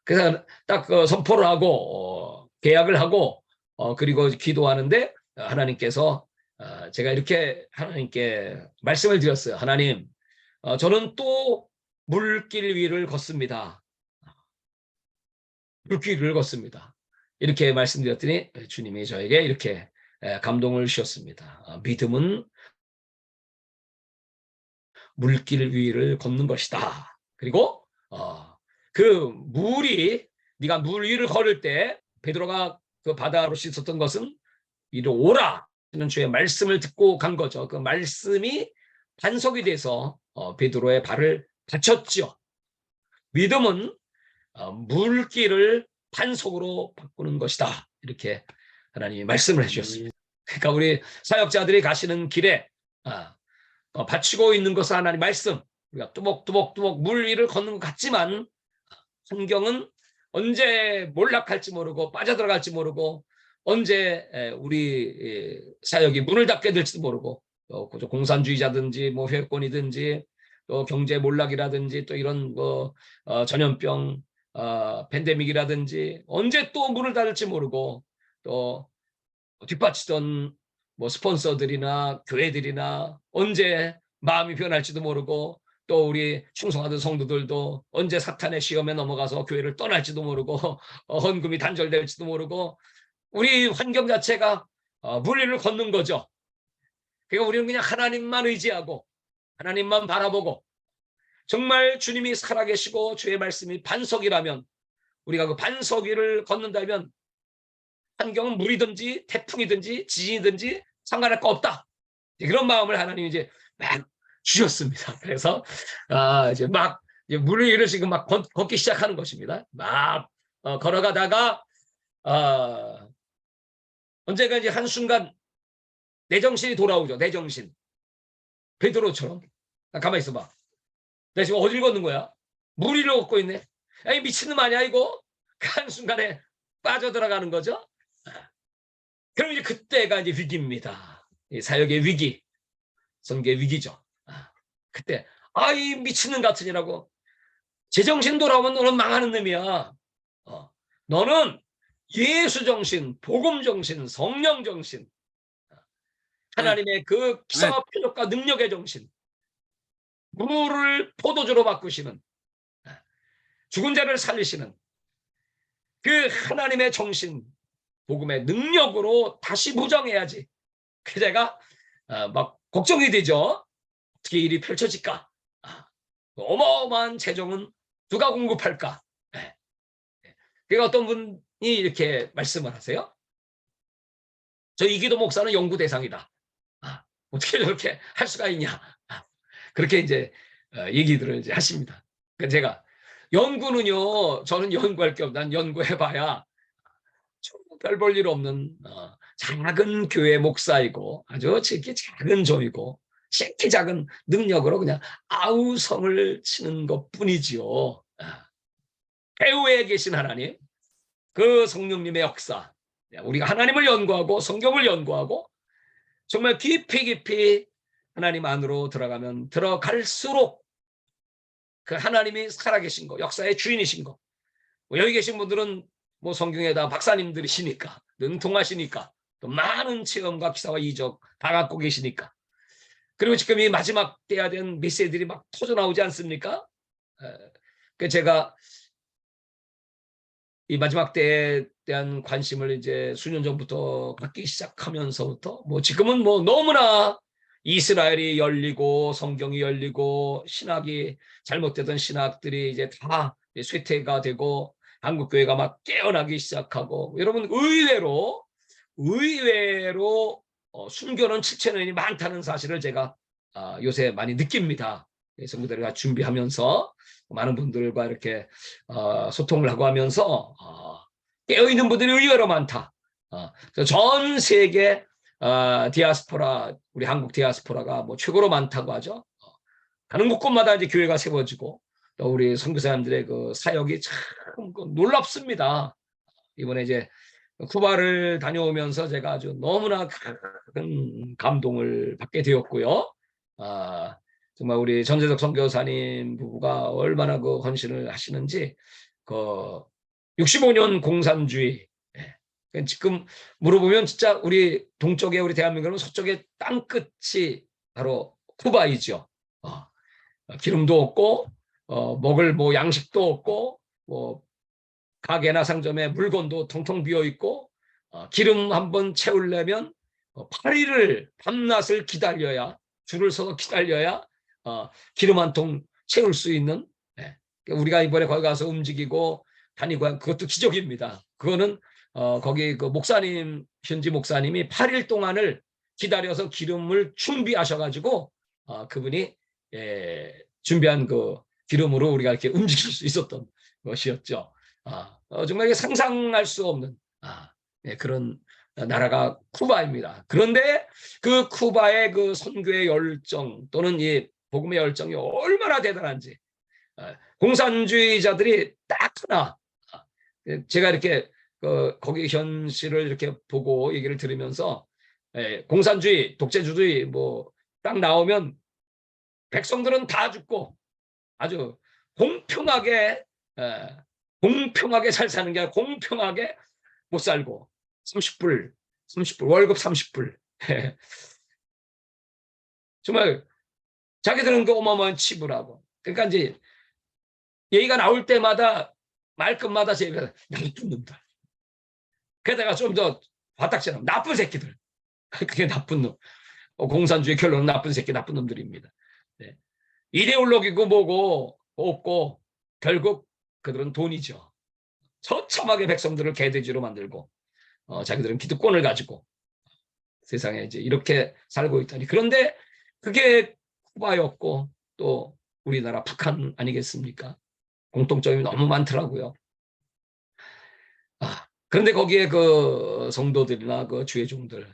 Speaker 6: 그래서 딱 선포를 하고 계약을 하고 그리고 기도하는데 하나님께서 제가 이렇게 하나님께 말씀을 드렸어요. 하나님, 저는 또 물길 위를 걷습니다. 물길 위를 걷습니다. 이렇게 말씀드렸더니 주님이 저에게 이렇게 감동을 주셨습니다. 믿음은 물길 위를 걷는 것이다. 그리고 그 물이 네가 물 위를 걸을 때 베드로가 그 바다로 씻었던 것은 이리 오라 하는 주의 말씀을 듣고 간 거죠. 그 말씀이 반석이 돼서 베드로의 발을 받쳤죠. 믿음은 물길을 반석으로 바꾸는 것이다. 이렇게 하나님이 말씀을 해주셨습니다. 그러니까 우리 사역자들이 가시는 길에 받치고 있는 것은 하나님 말씀. 우리가 뚜벅뚜벅뚜벅 물 위를 걷는 것 같지만 환경은 언제 몰락할지 모르고 빠져들어갈지 모르고 언제 우리 사역이 문을 닫게 될지도 모르고 공산주의자든지 뭐 회권이든지 또 경제 몰락이라든지 또 이런 전염병 팬데믹이라든지 언제 또 문을 닫을지 모르고 또 뒷받치던 뭐 스폰서들이나 교회들이나 언제 마음이 변할지도 모르고 또 우리 충성하던 성도들도 언제 사탄의 시험에 넘어가서 교회를 떠날지도 모르고 헌금이 단절될지도 모르고 우리 환경 자체가 물 위를 걷는 거죠. 그러니까 우리는 그냥 하나님만 의지하고 하나님만 바라보고 정말 주님이 살아계시고 주의 말씀이 반석이라면 우리가 그 반석 위를 걷는다면 환경은 물이든지 태풍이든지 지진이든지 상관할 거 없다. 그런 마음을 하나님이 이제 막 주셨습니다. 그래서 이제 막 물 위를 지금 막 걷기 시작하는 것입니다. 막 걸어가다가 언제가 이제 한순간 내 정신이 돌아오죠. 내 정신. 베드로처럼. 가만히 있어봐. 내가 지금 어딜 걷는 거야? 물 위를 걷고 있네. 에이, 미친놈 아니야 이거? 한순간에 빠져들어가는 거죠. 그럼 이제 그때가 이제 위기입니다. 사역의 위기, 선교의 위기죠. 그때 이 미친놈 같으니라고 제정신 돌아오면 너는 망하는 놈이야. 너는 예수 정신, 복음 정신, 성령 정신, 하나님의 그 기사와 표적과 능력의 정신, 물을 포도주로 바꾸시는 죽은 자를 살리시는 그 하나님의 정신, 복음의 능력으로 다시 무장해야지. 그 제가 막 걱정이 되죠. 어떻게 일이 펼쳐질까? 어마어마한 재정은 누가 공급할까? 그러니까 어떤 분이 이렇게 말씀을 하세요. 저 이기도 목사는 연구 대상이다. 어떻게 저렇게 할 수가 있냐? 그렇게 이제 얘기들을 이제 하십니다. 그러니까 제가 연구는요, 저는 연구할 게 없고 난 연구해봐야 별 볼 일 없는 작은 교회 목사이고 아주 지극히 작은 점이고 지극히 작은 능력으로 그냥 아우성을 치는 것뿐이지요. 배후에 계신 하나님, 그 성령님의 역사, 우리가 하나님을 연구하고 성경을 연구하고 정말 깊이 깊이 하나님 안으로 들어가면 들어갈수록 그 하나님이 살아계신 거, 역사의 주인이신 거. 여기 계신 분들은 뭐 성경에다 박사님들이시니까, 능통하시니까, 또 많은 체험과 기사와 이적 다 갖고 계시니까. 그리고 지금 이 마지막 때야 된 메시지들이 막 터져 나오지 않습니까? 그 제가 이 마지막 때에 대한 관심을 이제 수년 전부터 갖기 시작하면서부터 뭐 지금은 뭐 너무나 이스라엘이 열리고 성경이 열리고 신학이 잘못되던 신학들이 이제 다 쇠퇴가 되고 한국 교회가 막 깨어나기 시작하고 여러분 의외로 순교는 7,000년이 많다는 사실을 제가 요새 많이 느낍니다. 성도들과 준비하면서 많은 분들과 이렇게 소통을 하고 하면서 깨어있는 분들이 의외로 많다. 전 세계 디아스포라, 우리 한국 디아스포라가 뭐 최고로 많다고 하죠. 가는 곳곳마다 이제 교회가 세워지고 또 우리 선교사님들의 그 사역이 참 놀랍습니다. 이번에 이제 쿠바를 다녀오면서 제가 아주 너무나 큰 감동을 받게 되었고요. 정말 우리 전재석 선교사님 부부가 얼마나 그 헌신을 하시는지 그 65년 공산주의 지금 물어보면 진짜 우리 동쪽에 우리 대한민국은 서쪽에 땅끝이 바로 쿠바이죠. 기름도 없고 먹을 뭐 양식도 없고 뭐 가게나 상점에 물건도 텅텅 비어 있고 기름 한번 채우려면 8일을 밤낮을 기다려야 줄을 서서 기다려야 기름 한 통 채울 수 있는 우리가 이번에 거기 가서 움직이고 다니고 한 그것도 기적입니다. 그거는 거기 그 목사님, 현지 목사님이 8일 동안을 기다려서 기름을 준비하셔가지고 그분이 준비한 그 기름으로 우리가 이렇게 움직일 수 있었던 것이었죠. 정말 이게 상상할 수 없는 그런 나라가 쿠바입니다. 그런데 그 쿠바의 그 선교의 열정 또는 이 복음의 열정이 얼마나 대단한지 공산주의자들이 딱 하나 제가 이렇게 거기 현실을 이렇게 보고 얘기를 들으면서 공산주의, 독재주의 뭐 딱 나오면 백성들은 다 죽고 아주 공평하게 잘 사는 게 아니라 공평하게 못 살고 30불 월급 30불 정말 자기들은 그 어마어마한 치부라고. 그러니까 이제 얘기가 나올 때마다 말끝마다 제가 나쁜 놈들. 게다가 좀 더 화딱지나 나쁜 새끼들. 그게 나쁜 놈. 공산주의 결론은 나쁜 새끼, 나쁜 놈들입니다. 네. 이데올로기고 뭐고 없고 결국 그들은 돈이죠. 처참하게 백성들을 개돼지로 만들고 자기들은 기득권을 가지고 세상에 이제 이렇게 살고 있다니. 그런데 그게 쿠바였고 또 우리나라 북한 아니겠습니까? 공통점이 너무 많더라고요. 그런데 거기에 그 성도들이나 그 주의 종들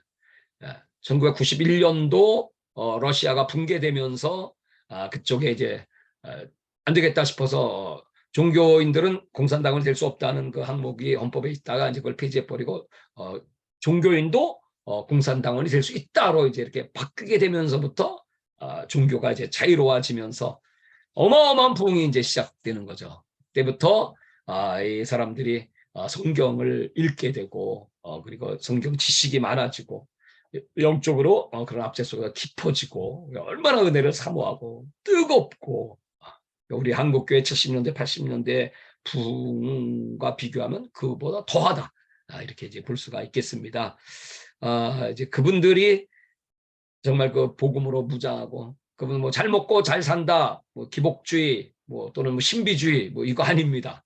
Speaker 6: 1991년도 러시아가 붕괴되면서 그쪽에 이제 안 되겠다 싶어서 종교인들은 공산당은 될 수 없다는 그 항목이 헌법에 있다가 이제 그걸 폐지해버리고 종교인도 공산당원이 될 수 있다로 이제 이렇게 바뀌게 되면서부터 종교가 이제 자유로워지면서 어마어마한 부흥이 이제 시작되는 거죠. 그때부터 이 사람들이 성경을 읽게 되고 그리고 성경 지식이 많아지고 영적으로 그런 압제소가 깊어지고 얼마나 은혜를 사모하고 뜨겁고 우리 한국교회 70년대 80년대 부흥과 비교하면 그보다 더하다 이렇게 이제 볼 수가 있겠습니다. 이제 그분들이 정말 그 복음으로 무장하고 그분 뭐 잘 먹고 잘 산다 뭐 기복주의 뭐 또는 뭐 신비주의 뭐 이거 아닙니다.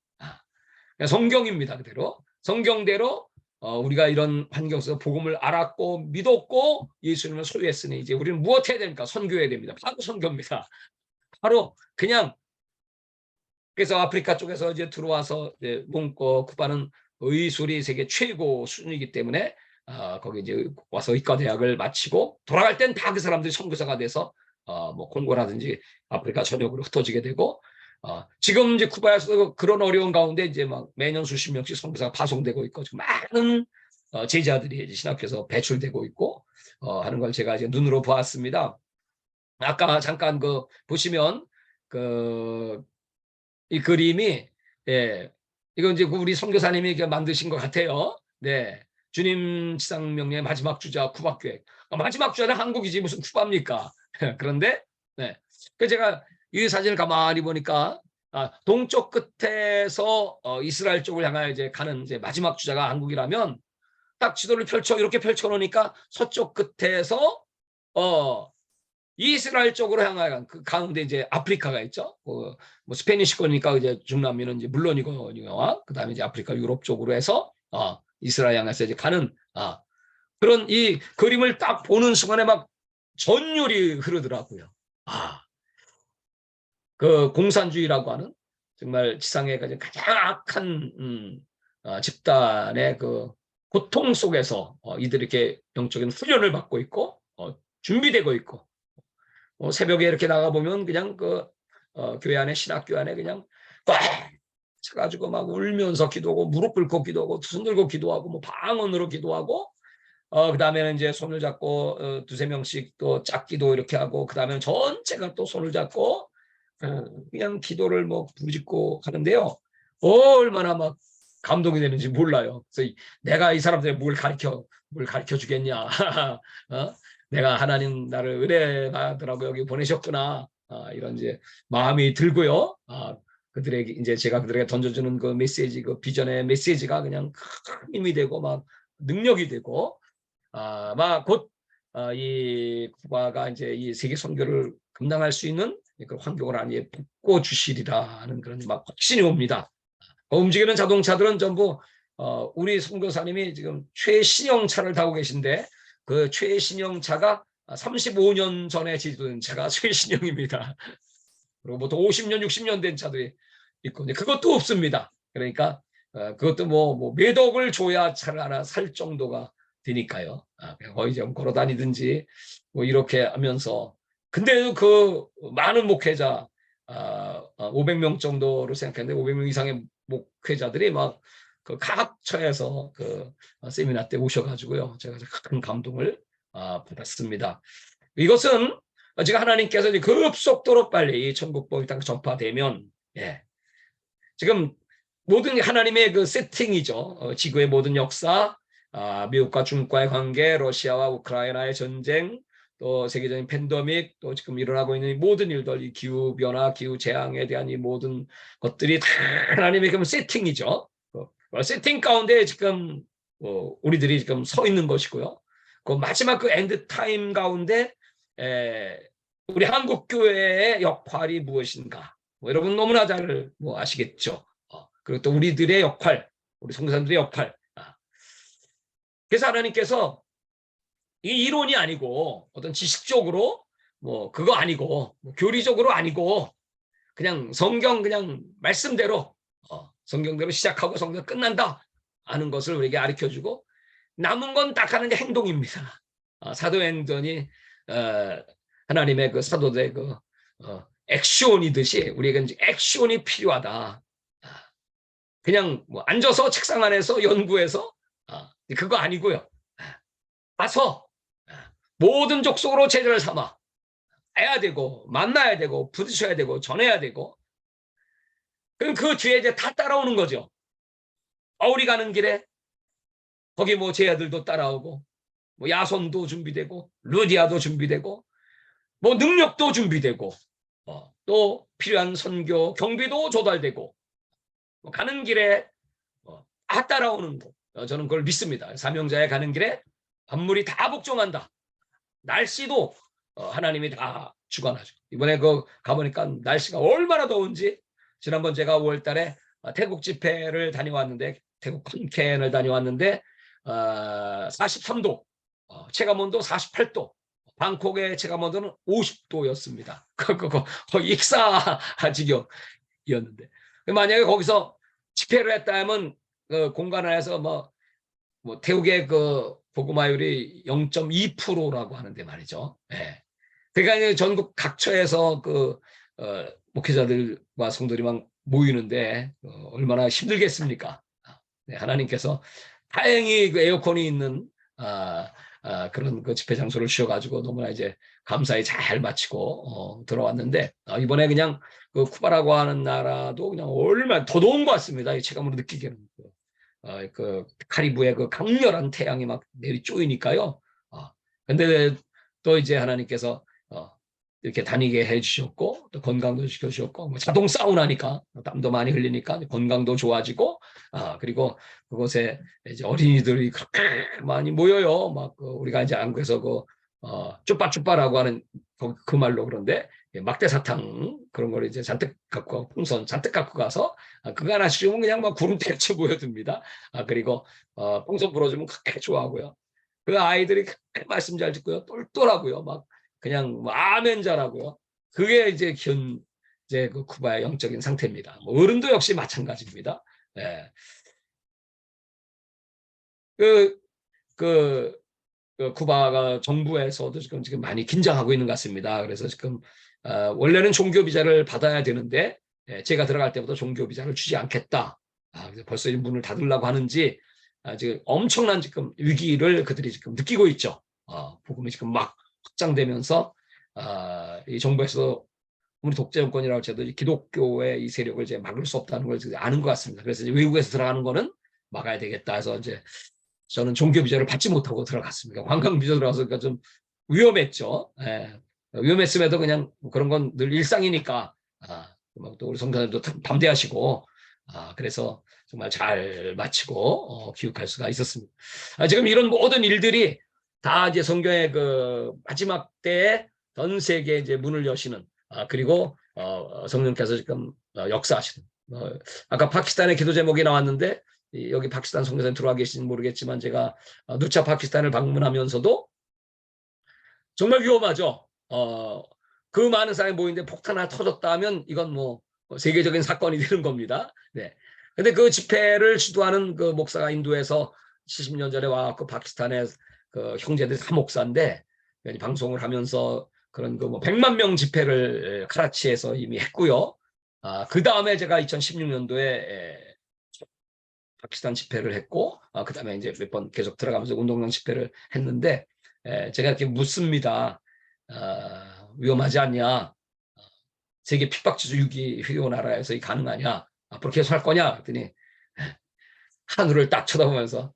Speaker 6: 성경입니다. 그대로 성경대로 우리가 이런 환경 속에서 복음을 알았고 믿었고 예수님을 소유했으니 이제 우리는 무엇 해야 됩니까? 선교해야 됩니다. 바로 선교입니다. 바로 그냥 그래서 아프리카 쪽에서 이제 들어와서 이제 쿠바는 의술이 세계 최고 수준이기 때문에 거기 이제 와서 의과대학을 마치고 돌아갈 땐 다 그 사람들이 선교사가 돼서 뭐 콩고라든지 아프리카 전역으로 흩어지게 되고 지금 이제 쿠바에서 그런 어려운 가운데 이제 막 매년 수십 명씩 선교사가 파송되고 있고 지금 많은 제자들이 이제 신학교에서 배출되고 있고 하는 걸 제가 이제 눈으로 보았습니다. 아까 잠깐 그 보시면 이 그림이 이건 이제 우리 선교사님이 만드신 것 같아요. 네, 주님 지상명령의 마지막 주자 쿠바 교회. 마지막 주자는 한국이지 무슨 쿠바입니까? 그런데 그 제가 이 사진을 가만히 보니까 동쪽 끝에서 이스라엘 쪽을 향하여 이제 가는 이제 마지막 주자가 한국이라면 딱 지도를 이렇게 펼쳐 놓으니까 서쪽 끝에서 이스라엘 쪽으로 향하여 그 가운데 이제 아프리카가 있죠. 뭐 스페니시권이니까 이제 중남미는 이제 물론이거든요. 그다음에 이제 아프리카 유럽 쪽으로 해서 이스라엘 향해서 이제 가는 그런 이 그림을 딱 보는 순간에 막 전율이 흐르더라고요. 그 공산주의라고 하는 정말 지상에 가장 악한 집단의 그 고통 속에서 이들이 이렇게 영적인 훈련을 받고 있고 준비되고 있고 새벽에 이렇게 나가 보면 그냥 그 교회 안에 신학교 안에 그냥 꽉 차가지고 막 울면서 기도하고 무릎 꿇고 기도하고 두 손 들고 기도하고 뭐 방언으로 기도하고 그 다음에는 이제 손을 잡고 두세 명씩 또 짝기도 이렇게 하고 그 다음에는 전체가 또 손을 잡고 그냥 기도를 뭐 부르짖고 하는데요. 얼마나 막 감동이 되는지 몰라요. 그래서 내가 이 사람들에게 뭘 가르쳐 주겠냐. 내가 하나님 나를 은혜 받으라고 여기 보내셨구나. 이런 이제 마음이 들고요. 그들에게 이제 제가 그들에게 던져주는 그 메시지, 그 비전의 메시지가 그냥 큰 힘이 되고 막 능력이 되고 막 곧 이 쿠바가 이제 이 세계 선교를 감당할 수 있는 그 환경을 아예 바꿔 주시리라 하는 그런 막 확신이 옵니다. 움직이는 자동차들은 전부 우리 선교사님이 지금 최신형 차를 타고 계신데 그 최신형 차가 35년 전에 제조된 차가 최신형입니다. 그리고 뭐 또 50년, 60년 된 차도 있고, 근데 그것도 없습니다. 그러니까 그것도 뭐 몇 억을 줘야 차를 하나 살 정도가 되니까요. 거의 좀 걸어 다니든지 뭐 이렇게 하면서, 근데도 그 많은 목회자 500명 정도로 생각했는데 500명 이상의 목회자들이 막 그 각 처에서 그 세미나 때 오셔가지고요, 제가 큰 감동을 받았습니다. 이것은 지금 하나님께서 이제 급속도로 빨리 천국복음이 딱 전파되면, 지금 모든 하나님의 그 세팅이죠. 지구의 모든 역사, 미국과 중국과의 관계, 러시아와 우크라이나의 전쟁, 또 세계적인 팬데믹, 또 지금 일어나고 있는 이 모든 일들, 이 기후 변화, 기후 재앙에 대한 이 모든 것들이 다 하나님의 그 세팅이죠. 세팅 가운데 지금 우리들이 지금 서 있는 것이고요. 그 마지막 그 엔드 타임 가운데 우리 한국 교회의 역할이 무엇인가? 여러분 너무나 잘 아시겠죠. 그리고 또 우리들의 역할, 우리 선교사님들의 역할. 그래서 하나님께서 이 이론이 아니고 어떤 지식적으로 그거 아니고 교리적으로 아니고 그냥 성경 그냥 말씀대로 성경대로 시작하고 성경 끝난다 하는 것을 우리에게 가르쳐주고, 남은 건 딱 하는 게 행동입니다. 사도행전이 하나님의 그 사도들의 그 액션이듯이 우리에게는 액션이 필요하다. 그냥 앉아서 책상 안에서 연구해서 그거 아니고요. 가서 모든 족속으로 제자를 삼아 해야 되고, 만나야 되고, 부딪혀야 되고, 전해야 되고, 그럼 그 뒤에 이제 다 따라오는 거죠. 바울이 가는 길에 거기 제 아들도 따라오고, 야손도 준비되고, 루디아도 준비되고, 능력도 준비되고, 또 필요한 선교 경비도 조달되고, 가는 길에 다 따라오는 거. 저는 그걸 믿습니다. 사명자에 가는 길에 만물이 다 복종한다. 날씨도 하나님이 다 주관하죠. 이번에 가보니까 날씨가 얼마나 더운지, 지난번 제가 5월 달에 태국 집회를 다녀왔는데, 태국 콘켄을 다녀왔는데 43도, 체감온도 48도, 방콕의 체감온도는 50도였습니다. 거의 익사 지경이었는데, 만약에 거기서 집회를 했다 하면 그 공간 안에서 태국의 그 복음화율이 0.2%라고 하는데 말이죠. 그러니까 전국 각처에서 그 목회자들과 성도들이 막 모이는데 얼마나 힘들겠습니까? 하나님께서 다행히 그 에어컨이 있는 그런 그 집회 장소를 주셔가지고 너무나 이제 감사히 잘 마치고 들어왔는데, 이번에 그냥 그 쿠바라고 하는 나라도 그냥 얼마나 더 더운 것 같습니다. 이 체감으로 느끼기에는. 그 카리브의 그 강렬한 태양이 막 내리 쪼이니까요. 근데 또 이제 하나님께서 이렇게 다니게 해주셨고, 또 건강도 지켜주셨고, 자동 사우나니까 땀도 많이 흘리니까 건강도 좋아지고, 그리고 그곳에 이제 어린이들이 그렇게 많이 모여요. 우리가 이제 한국에서 쭈빠쭈빠라고 하는 그 말로 그런데, 막대 사탕 그런 걸 이제 잔뜩 갖고, 풍선 잔뜩 갖고 가서 그거 하나씩 주면 그냥 구름대같이 모여듭니다. 그리고 풍선 불어주면 그렇게 좋아하고요. 그 아이들이 말씀 잘 듣고요, 똘똘하고요, 그냥 아멘 잘하고요. 그게 이제 이제 그 쿠바의 영적인 상태입니다. 어른도 역시 마찬가지입니다. 쿠바가 정부에서도 지금 많이 긴장하고 있는 것 같습니다. 그래서 지금 원래는 종교 비자를 받아야 되는데, 제가 들어갈 때부터 종교 비자를 주지 않겠다. 벌써 문을 닫으려고 하는지 지금 엄청난 지금 위기를 그들이 지금 느끼고 있죠. 복음이 지금 막 확장되면서 이 정부에서 아무리 독재 정권이라고 해도 기독교의 이 세력을 이제 막을 수 없다는 걸 아는 것 같습니다. 그래서 이제 외국에서 들어가는 거는 막아야 되겠다 해서 이제 저는 종교 비자를 받지 못하고 들어갔습니다. 관광 비자 들어가서 그러니까 좀 위험했죠. 위험했음에도 그냥 그런 건 늘 일상이니까 또 우리 성도님도 담대하시고 그래서 정말 잘 마치고 귀국할 수가 있었습니다. 지금 이런 모든 일들이 다 이제 성경의 그 마지막 때에 전 세계에 이제 문을 여시는, 그리고 성령께서 지금 역사하시는, 아까 파키스탄의 기도 제목이 나왔는데 여기 파키스탄 선교사님 들어와 계신지 모르겠지만 제가 누차 파키스탄을 방문하면서도 정말 위험하죠. 그 많은 사람이 모이는데 폭탄 하나 터졌다 하면 이건 뭐 세계적인 사건이 되는 겁니다. 네. 근데 그 집회를 주도하는 그 목사가 인도에서 70년 전에 와갖고 파키스탄의 그 형제들 다 목사인데 방송을 하면서 그런 그 뭐 100만 명 집회를 카라치에서 이미 했고요. 그 다음에 제가 2016년도에 파키스탄 집회를 했고, 그 다음에 이제 몇 번 계속 들어가면서 운동장 집회를 했는데, 제가 이렇게 묻습니다. 위험하지 않냐? 세계 핍박지수 6위 휘오 나라에서 이 가능하냐? 앞으로 계속 할 거냐? 그랬더니 하늘을 딱 쳐다보면서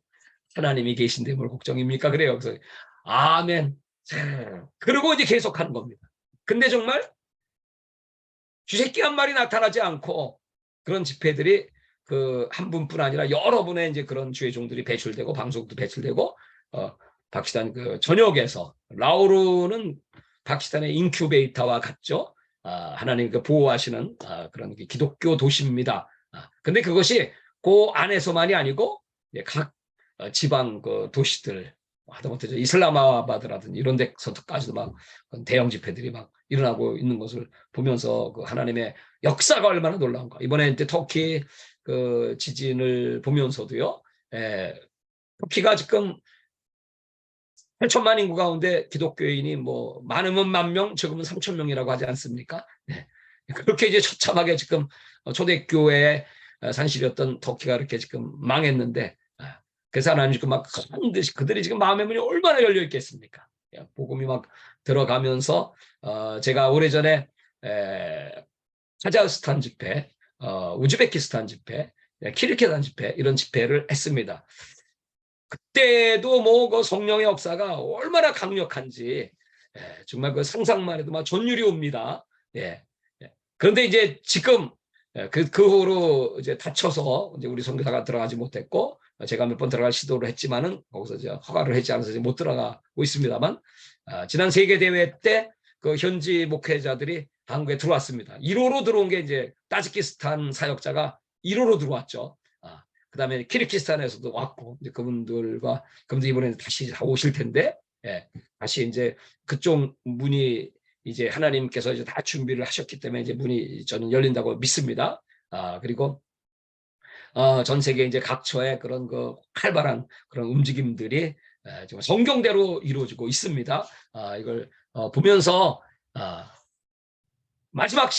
Speaker 6: 하나님이 계신데 뭘 걱정입니까? 그래요. 그래서 아멘. 그러고 이제 계속 하는 겁니다. 근데 정말 쥐새끼 한 마리 나타나지 않고 그런 집회들이 그 한 분뿐 아니라 여러 분의 이제 그런 주의 종들이 배출되고 방송도 배출되고 파키스탄 그 전역에서 라오르는 파키스탄의 인큐베이터와 같죠. 하나님 그 보호하시는 그런 기독교 도시입니다. 근데 그것이 그 안에서만이 아니고 각 지방 그 도시들 하다못해 이슬라마바드라든지 이런 데서까지도 막 대형 집회들이 막 일어나고 있는 것을 보면서 그 하나님의 역사가 얼마나 놀라운가. 이번에 이제 터키 그 지진을 보면서도요. 터키가 지금 8천만 인구 가운데 기독교인이 뭐 많으면 10,000명, 적으면 3,000명이라고 하지 않습니까? 네. 그렇게 이제 처참하게 지금 초대교회의 산실이었던 터키가 이렇게 지금 망했는데, 그래서 하나님 지금 막 듯이 그들이 지금 마음의 문이 얼마나 열려 있겠습니까? 복음이 막 들어가면서 제가 오래전에 카자흐스탄 집회, 우즈베키스탄 집회, 키르기스탄 집회 이런 집회를 했습니다. 그때도 뭐 그 성령의 역사가 얼마나 강력한지 정말 그 상상만 해도 막 전율이 옵니다. 그런데 이제 지금 그 후로 이제 다쳐서 이제 우리 선교사가 들어가지 못했고 제가 몇 번 들어갈 시도를 했지만은 거기서 이제 허가를 하지 않아서 이제 못 들어가고 있습니다만 지난 세계 대회 때 그 현지 목회자들이 한국에 들어왔습니다. 1호로 들어온 게 이제 타지키스탄 사역자가 1호로 들어왔죠. 그다음에 키르기스탄에서도 왔고 이제 그분들 이번에 다시 오실 텐데 다시 이제 그쪽 문이 이제 하나님께서 이제 다 준비를 하셨기 때문에 이제 문이 저는 열린다고 믿습니다. 그리고 전 세계 이제 각처의 그런 그 활발한 그런 움직임들이 정말 성경대로 이루어지고 있습니다. 이걸 보면서 마지막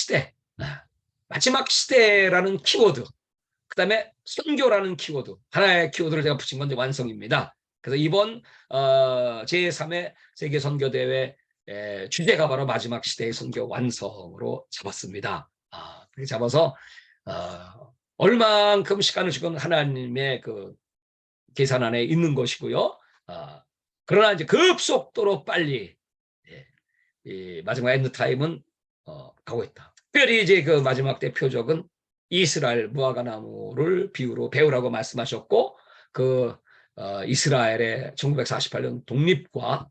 Speaker 6: 시대라는 키워드, 그다음에 선교라는 키워드, 하나의 키워드를 제가 붙인 건 이제 완성입니다. 그래서 이번 제3회 세계 선교 대회 주제가 바로 마지막 시대의 선교 완성으로 잡았습니다. 그렇게 잡아서 얼만큼 시간을 지금 하나님의 그 계산 안에 있는 것이고요. 그러나 이제 급속도로 빨리 이 마지막 엔드 타임은 가고 있다. 특별히 이제 그 마지막 때 표적은 이스라엘 무화과 나무를 비유로 배우라고 말씀하셨고 그 이스라엘의 1948년 독립과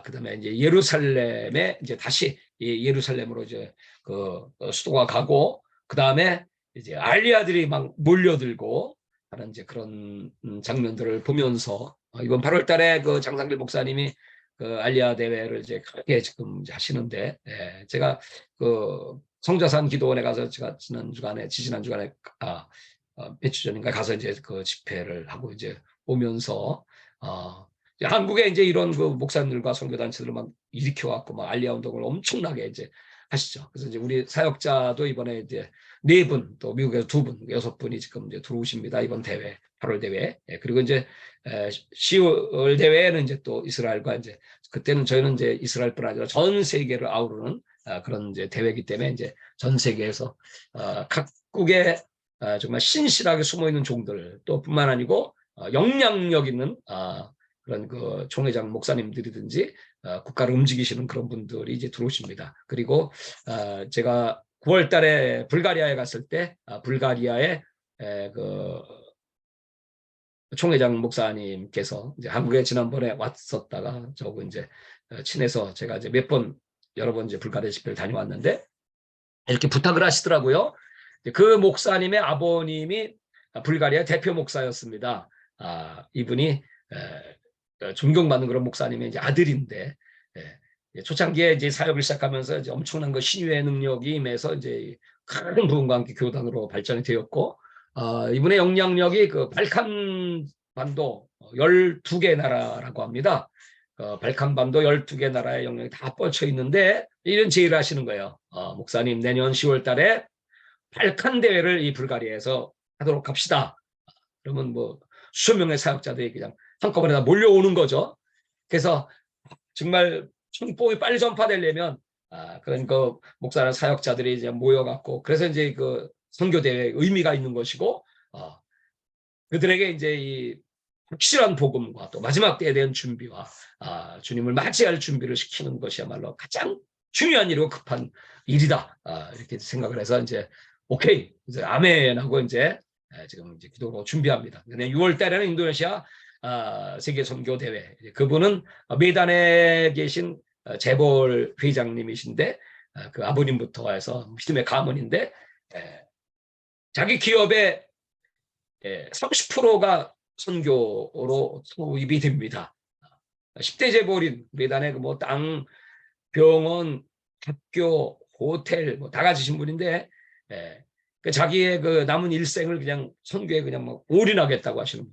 Speaker 6: 그다음에 이제 예루살렘에 이제 다시 예루살렘으로 이제 그 수도가 가고 그다음에 이제 알리아들이 막 몰려들고 하는 이제 그런 장면들을 보면서 이번 8월 달에 그 장상길 목사님이 그 알리아 대회를 이제 크게 지금 이제 하시는데 제가 그 성자산 기도원에 가서 제가 지난 주간에 몇 주 전인가 가서 이제 그 집회를 하고 이제 오면서 한국에 이제 이런 그 목사님들과 선교단체들을 막 일으켜갖고 막 알리아 운동을 엄청나게 이제 하시죠. 그래서 이제 우리 사역자도 이번에 이제 4분, 또 미국에서 2분, 6분이 지금 이제 들어오십니다. 이번 대회, 8월 대회. 그리고 이제 10월 대회에는 이제 또 이스라엘과 이제 그때는 저희는 이제 이스라엘뿐 아니라 전 세계를 아우르는 그런 이제 대회이기 때문에 이제 전 세계에서 각국의 정말 신실하게 숨어 있는 종들 또 뿐만 아니고 영향력 있는 그런 그 총회장 목사님들이든지 국가를 움직이시는 그런 분들이 이제 들어오십니다. 그리고 제가 9월 달에 불가리아에 갔을 때 불가리아의 그 총회장 목사님께서 이제 한국에 지난번에 왔었다가 저하고 이제 친해서 제가 이제 여러 번 이제 불가리아 집회를 다녀왔는데 이렇게 부탁을 하시더라고요. 그 목사님의 아버님이 불가리아 대표 목사였습니다. 이분이 존경받는 그런 목사님의 이제 아들인데, 초창기에 이제 사역을 시작하면서 이제 엄청난 그 신유의 능력이 임해서 이제 큰 부흥과 함께 교단으로 발전이 되었고, 이분의 영향력이 그 발칸 반도 12개 나라라고 합니다. 발칸 반도 12개 나라의 영향이 다 뻗쳐 있는데, 이런 제의를 하시는 거예요. 목사님, 내년 10월 달에 발칸 대회를 이 불가리아에서 하도록 합시다. 그러면 뭐 수천 명의 사역자들이 그냥 한꺼번에 다 몰려오는 거죠. 그래서 정말 축복이 빨리 전파되려면 그런 그 목사나 사역자들이 이제 모여갖고, 그래서 이제 그 선교 대회의 의미가 있는 것이고, 그들에게 이제 이 확실한 복음과 또 마지막 때에 대한 준비와 주님을 맞이할 준비를 시키는 것이야말로 가장 중요한 일이고 급한 일이다. 이렇게 생각을 해서 이제 오케이, 이제 아멘 하고 이제 지금 이제 기도로 준비합니다. 6월 달에는 인도네시아 세계 선교 대회, 그분은 메단에 계신 재벌 회장님이신데, 그 아버님부터 해서 믿음의 가문인데, 자기 기업의 30%가 선교로 투입이 됩니다. 10대 재벌인 메단에 뭐 땅, 병원, 학교, 호텔 뭐 다 가지신 분인데, 그 자기의 그 남은 일생을 그냥 선교에 그냥 막 올인하겠다고 하시는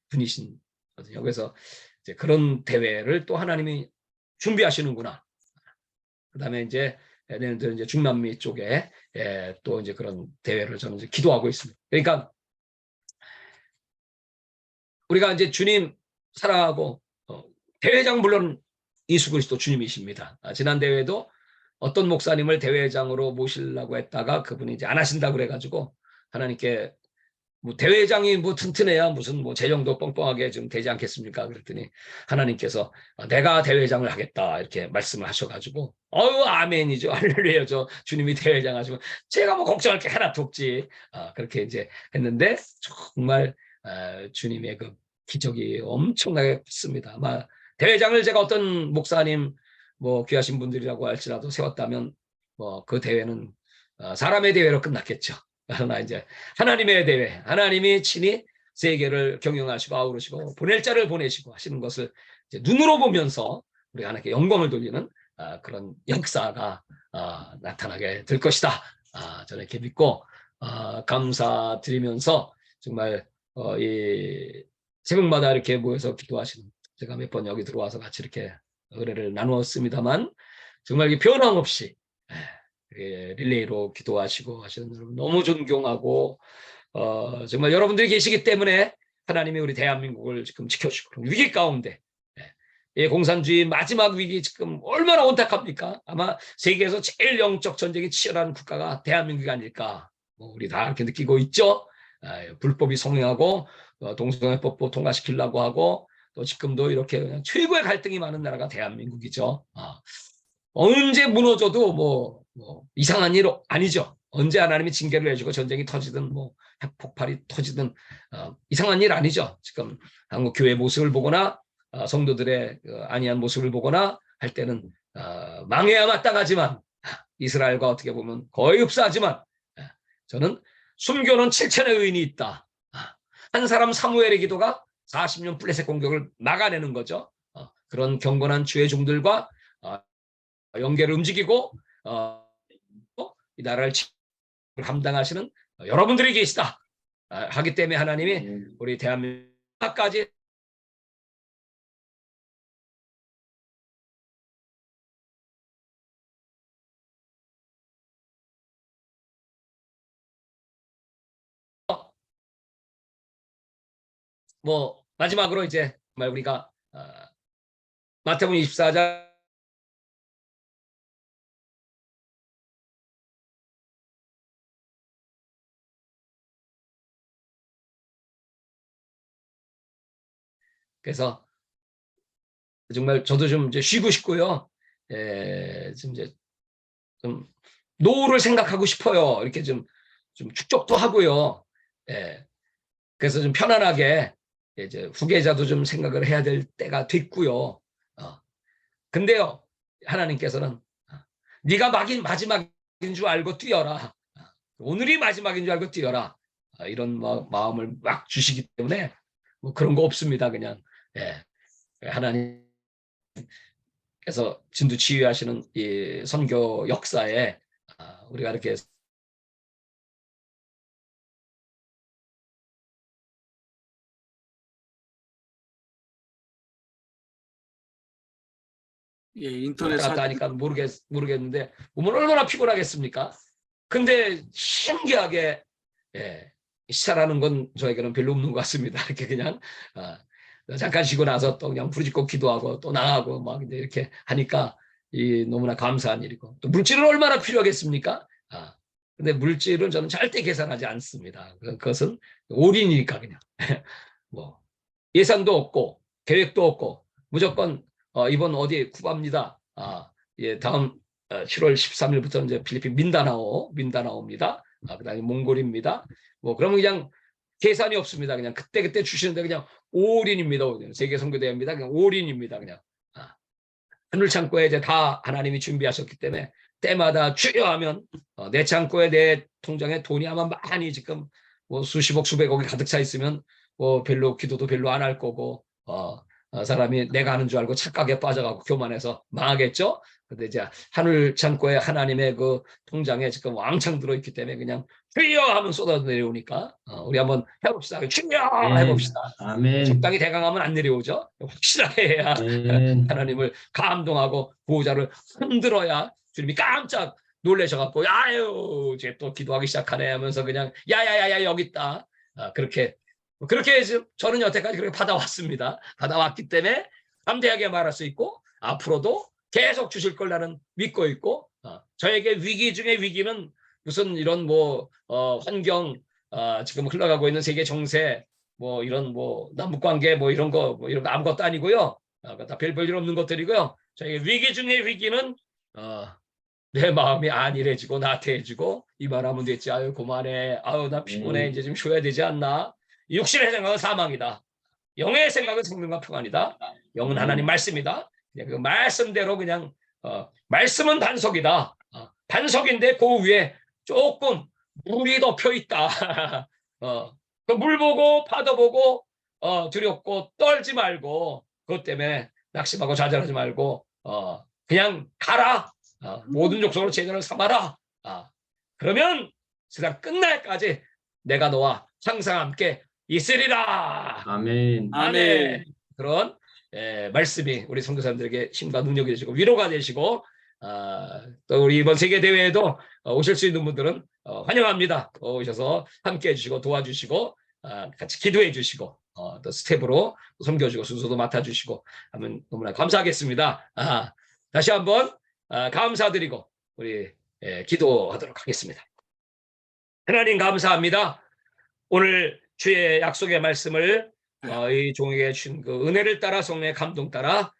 Speaker 6: 분이신거든요. 그래서 이제 그런 대회를 또 하나님이 준비하시는구나. 그다음에 이제 내년들 이제 중남미 쪽에 또 이제 그런 대회를 저는 이제 기도하고 있습니다. 그러니까 우리가 이제 주님 사랑하고 대회장 물론 예수 그리스도 주님이십니다. 지난 대회도 어떤 목사님을 대회장으로 모시려고 했다가 그분이 이제 안 하신다 그래가지고 하나님께 뭐 대회장이 뭐 튼튼해야 무슨 뭐 재정도 뻥뻥하게 좀 되지 않겠습니까? 그랬더니 하나님께서 내가 대회장을 하겠다 이렇게 말씀을 하셔가지고 아멘이죠. 할렐루야죠. 주님이 대회장 하시면 제가 뭐 걱정할 게 하나도 없지. 그렇게 이제 했는데 정말 주님의 그 기적이 엄청나게 컸습니다. 아마 대회장을 제가 어떤 목사님 뭐 귀하신 분들이라고 할지라도 세웠다면 뭐 그 대회는 사람의 대회로 끝났겠죠. 그러나 이제 하나님의 대회, 하나님이 친히 세계를 경영하시고 아우르시고 보낼 자를 보내시고 하시는 것을 이제 눈으로 보면서 우리가 하나님께 영광을 돌리는 그런 역사가 나타나게 될 것이다. 저는 이렇게 믿고 감사드리면서 정말 이 새벽마다 이렇게 모여서 기도하시는, 제가 몇 번 여기 들어와서 같이 이렇게 은혜를 나누었습니다만 정말 변함없이 릴레이로 기도하시고 하시는 여러분 너무 존경하고, 정말 여러분들이 계시기 때문에 하나님이 우리 대한민국을 지금 지켜주고 위기 가운데, 공산주의 마지막 위기 지금 얼마나 온탁합니까? 아마 세계에서 제일 영적 전쟁이 치열한 국가가 대한민국이 아닐까, 우리 다 이렇게 느끼고 있죠. 불법이 성행하고 동성애법도 통과시키려고 하고, 또 지금도 이렇게 그냥 최고의 갈등이 많은 나라가 대한민국이죠. 언제 무너져도 뭐 이상한 일 아니죠. 언제 하나님이 징계를 해주고 전쟁이 터지든 뭐 핵폭발이 터지든 이상한 일 아니죠. 지금 한국 교회 모습을 보거나 성도들의 안이한 모습을 보거나 할 때는 망해야 마땅하지만 이스라엘과 어떻게 보면 거의 흡사하지만, 저는 순교는 7천의 의인이 있다. 한 사람 사무엘의 기도가 40년 블레셋 공격을 막아내는 거죠. 그런 경건한 주의 종들과 연계를 움직이고 이 나라를 감당하시는 여러분들이 계시다 하기 때문에 하나님이 우리 대한민국까지 뭐 마지막으로 이제 정말 우리가 마태복음 24장 그래서 정말 저도 좀 이제 쉬고 싶고요. 좀 이제 좀 노후를 생각하고 싶어요. 이렇게 좀 축적도 하고요. 그래서 좀 편안하게 이제 후계자도 좀 생각을 해야 될 때가 됐고요. 근데요, 하나님께서는 네가 마지막인 줄 알고 뛰어라. 오늘이 마지막인 줄 알고 뛰어라. 이런 마음을 막 주시기 때문에 뭐 그런 거 없습니다. 그냥 하나님께서 진두지휘하시는 이 선교 역사에 우리가 이렇게
Speaker 2: 인터넷
Speaker 6: 갔다 하니까 모르겠는데 몸은 얼마나 피곤하겠습니까? 근데 신기하게 시차라는 건 저에게는 별로 없는 것 같습니다. 이렇게 그냥 잠깐 쉬고 나서 또 그냥 부르짖고 기도하고 또 나가고 막 이렇게 하니까 너무나 감사한 일이고, 또 물질은 얼마나 필요하겠습니까? 근데 물질은 저는 절대 계산하지 않습니다. 그것은 올인이니까 그냥 뭐 예산도 없고 계획도 없고 무조건 이번 어디 쿠바입니다. 다음 7월 13일부터 이제 필리핀 민다나오입니다. 그다음에 몽골입니다. 뭐 그러면 그냥 계산이 없습니다. 그냥 그때 주시는데 그냥 올인입니다. 세계 선교대회입니다. 그냥 올인입니다. 그냥 하늘 창고에 이제 다 하나님이 준비하셨기 때문에 때마다 주여 하면 내 창고에 내 통장에 돈이 아마 많이 지금 뭐 수십억 수백억이 가득 차 있으면 뭐 별로 기도도 별로 안 할 거고 사람이 내가 하는 줄 알고 착각에 빠져가고 교만해서 망하겠죠. 근데 이제 하늘 창고에 하나님의 그 통장에 지금 왕창 들어있기 때문에 그냥 주여 하면 쏟아 내려오니까 우리 한번 해봅시다. 주여 해봅시다.
Speaker 4: 아멘.
Speaker 6: 적당히 대강하면 안 내려오죠. 확실하게 해야 하나님을 감동하고 보호자를 흔들어야 주님이 깜짝 놀라셔갖고 아유 이제 또 기도하기 시작하네 하면서 그냥 야야야야 여기 있다. 그렇게 저는 여태까지 그렇게 받아왔습니다. 받아왔기 때문에 담대하게 말할 수 있고 앞으로도 계속 주실 걸 나는 믿고 있고 저에게 위기 중에 위기는 무슨 이런 환경 지금 흘러가고 있는 세계 정세 뭐 이런 남북 관계 이런 거 아무것도 아니고요. 다 별일 없는 것들이고요. 저에게 위기 중에 위기는 내 마음이 안일해지고 나태해지고 이 말하면 됐지. 아유 그만해. 아유 나 피곤해. 이제 좀 쉬어야 되지 않나. 육신의 생각은 사망이다. 영의 생각은 생명과 평안이다. 영은 하나님 말씀이다. 그냥 그 말씀대로 그냥 말씀은 반석이다. 반석인데 그 위에 조금 물이 덮여 있다. 그 물 보고 파도 보고 두렵고 떨지 말고 그것 때문에 낙심하고 좌절하지 말고 그냥 가라. 모든 족속으로 제자를 삼아라. 그러면 세상 끝날까지 내가 너와 항상 함께 있으리라.
Speaker 4: 아멘.
Speaker 6: 아멘. 그런 말씀이 우리 선교사님들에게 힘과 능력이 되시고 위로가 되시고 또 우리 이번 세계대회에도 오실 수 있는 분들은 환영합니다. 오셔서 함께 해주시고 도와주시고 같이 기도해 주시고 또 스텝으로 섬겨주고 순서도 맡아주시고 하면 너무나 감사하겠습니다. 다시 한번 감사드리고 우리 기도하도록 하겠습니다. 하나님 감사합니다. 오늘 주의 약속의 말씀을 이 종에게 주신 그 은혜를 따라 성령의 감동 따라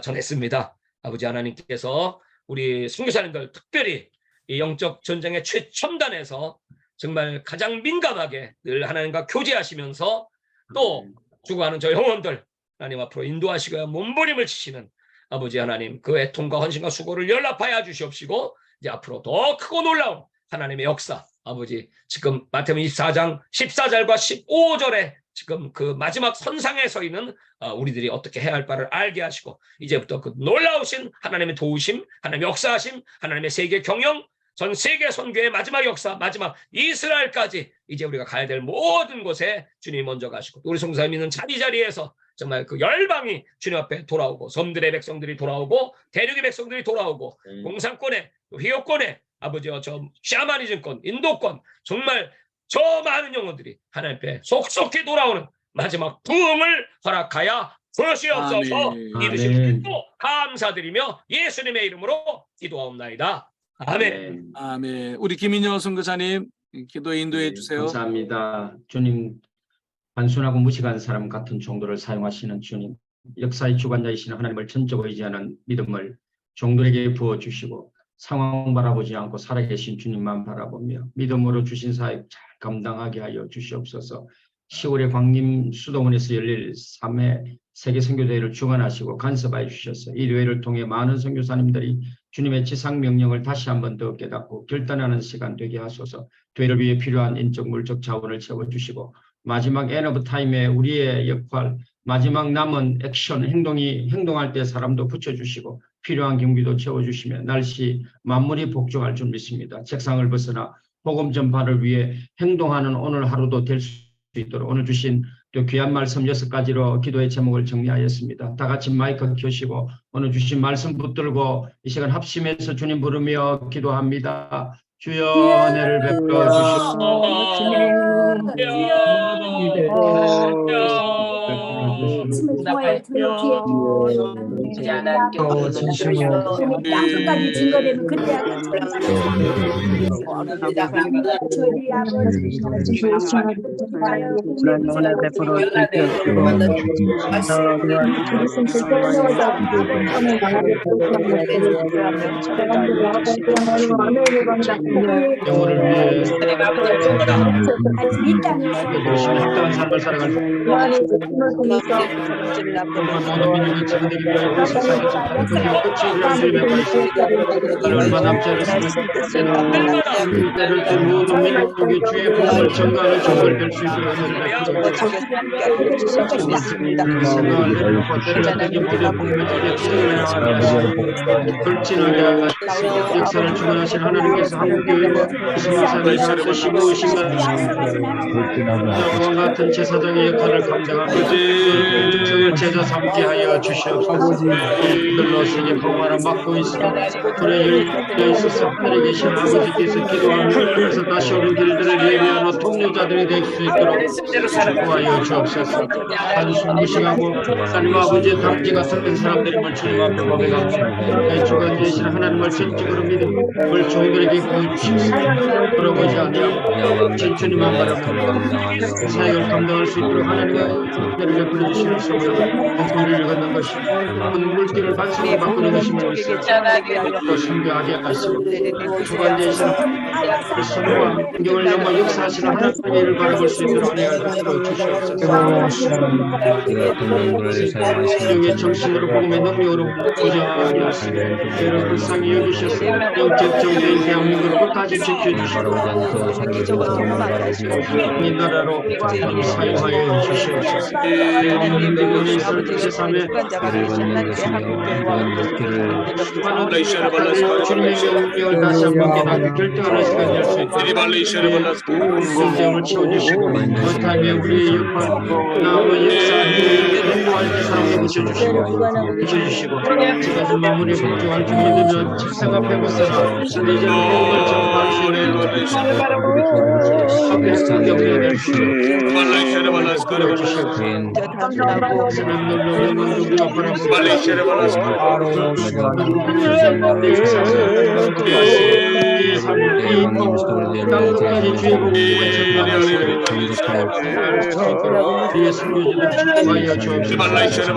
Speaker 6: 전했습니다. 아버지 하나님께서 우리 선교사님들 특별히 이 영적 전쟁의 최첨단에서 정말 가장 민감하게 늘 하나님과 교제하시면서 또 죽어가는 저 영혼들 하나님 앞으로 인도하시고 몸부림을 치시는 아버지 하나님 그 애통과 헌신과 수고를 연락하여 주시옵시고 이제 앞으로 더 크고 놀라운 하나님의 역사 아버지 지금 마태복음 24장 14절과 15절에 지금 그 마지막 선상에 서 있는 우리들이 어떻게 해야 할 바를 알게 하시고 이제부터 그 놀라우신 하나님의 도우심, 하나님의 역사하심, 하나님의 세계 경영, 전 세계 선교의 마지막 역사, 마지막 이스라엘까지 이제 우리가 가야 될 모든 곳에 주님이 먼저 가시고 우리 성사님 있는 자리자리에서 정말 그 열방이 주님 앞에 돌아오고 섬들의 백성들이 돌아오고 대륙의 백성들이 돌아오고 공산권에 휘업권에 아버지와 저 샤머니즘권, 인도권 정말 저 많은 영혼들이 하나님 앞에 속속히 돌아오는 마지막 부흥을 허락하여 주시옵소서. 이루신 또 감사드리며 예수님의 이름으로 기도하옵나이다. 아멘.
Speaker 2: 아멘. 우리 김인영 선교사님 기도에 인도해 주세요.
Speaker 4: 감사합니다. 주님 단순하고 무식한 사람 같은 정도를 사용하시는 주님, 역사의 주관자이신 하나님을 전적 의지하는 믿음을 종들에게 부어주시고 상황 바라보지 않고 살아계신 주님만 바라보며 믿음으로 주신 사역 잘 감당하게 하여 주시옵소서. 10월에 광림 수도원에서 열릴 3회 세계 선교대회를 주관하시고 간섭하여 주셔서 이 대회를 통해 많은 선교사님들이 주님의 지상 명령을 다시 한 번 더 깨닫고 결단하는 시간 되게 하소서. 대회를 위해 필요한 인적 물적 자원을 채워주시고 마지막 end of time에 우리의 역할, 마지막 남은 액션, 행동할 때 사람도 붙여주시고 필요한 경비도 채워주시며 날씨 만물이 복종할 줄 믿습니다. 책상을 벗어나 복음 전파를 위해 행동하는 오늘 하루도 될 수 있도록 오늘 주신 또 귀한 말씀 6가지로 기도의 제목을 정리하였습니다. 다 같이 마이크 켜시고 오늘 주신 말씀 붙들고 이 시간 합심해서 주님 부르며 기도합니다. 주여 은혜를 베풀어
Speaker 7: 약속까지 증거되면 그때
Speaker 4: 영혼을 위해 합당한 삶을 살아갈 모든 민족의 지구들이 위하여 세상의 전파를 끝이 이루어질 얼마 남지 않았습니다. 때를 때 모든 민족이 주의 복음을 전가하는 정을 될 수 있도록 그 생각을 내려놓고 때를 때기 무대 복음의 지정을 하시고 불진하게 하시고 역사를 주관하신 하나님께서 한국교회와 이스마사의 삶에 심으신 것 같은 제사장의 역할을 감당하고 정을 제자 삼게 하여 주시옵소서. 이들로 세계 평화를 막고 있으며 불에 열려 있어서 하늘에 계신 아버지께서 기도하면서 다시 오는 길들을 예비하는 통로자들이 될 수 있도록 축복하여 주옵소서. 단순 무식하고 하나님 아버지의 담지 같은 사람들임을 주님 앞에 고백합니다. 주관 되신 하나님을 전적으로 믿음을 종들에게 보여주시옵소서. 돌아보지 아니하고 주님만 바랍니다. 사역을 감당할 수 있도록 하나님의 은혜를 베풀어 주시는 소원을 교회를 갖는 것이 모든 물길을 반성을 바꾸는 것임을 또 선교하게 하시고 주관되신 성과 성경을 넘어 역사하시는 하나님의 일을 바라볼 수 있도록 은혜를 베풀어 주시옵소서. 영의 정신으로 복음의 능력으로 부정하게 하시고 여러분 불쌍히 여기셔서 영적 정의인 대한민국을 다시 지켜주시고 이 나라로 사용하여 주시옵소서. 대한민국에 있을 제3의 주님의 명령을 다시 한번 깨닫고 결정하는 시간이 될 수 있도록 공정을 채워주시고 그 타임에 우리의 역할 남은 역사를 행동할 때 사람을 붙여주시고 지금까지 마무리 복종할 준비되면 책상 앞에 벗어나 이제는 행동을 전파할 수 있는 경례 될 수 있도록 주시옵소서. 땅끝까지 주의 복음을 전파하시고 우리의 선교지를 축복하여 주옵소서.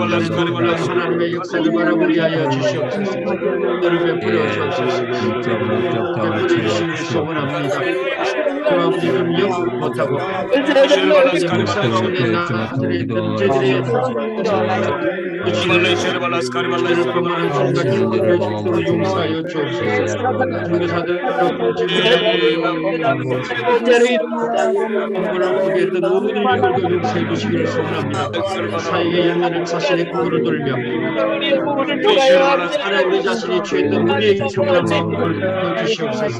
Speaker 4: 하나님의 역사를 바라보게 하여 주시옵소서. 너를 베풀어 주옵소서. 베풀어 주시길 소원합니다. 그 아버지는 영 못하고 묵상하는 나들의 존재들의 주를 그만한 순간 힘들을 주로 용서하여 주옵소서. 선교사들로 공부를 보게 했던 모든 일들도 용서해 주시기를 소원합니다. 사역의 열매를 자신의 꿈으로 돌며 하나 우리 자신이 취했던 우리의 평온한 마음을 주시옵소서.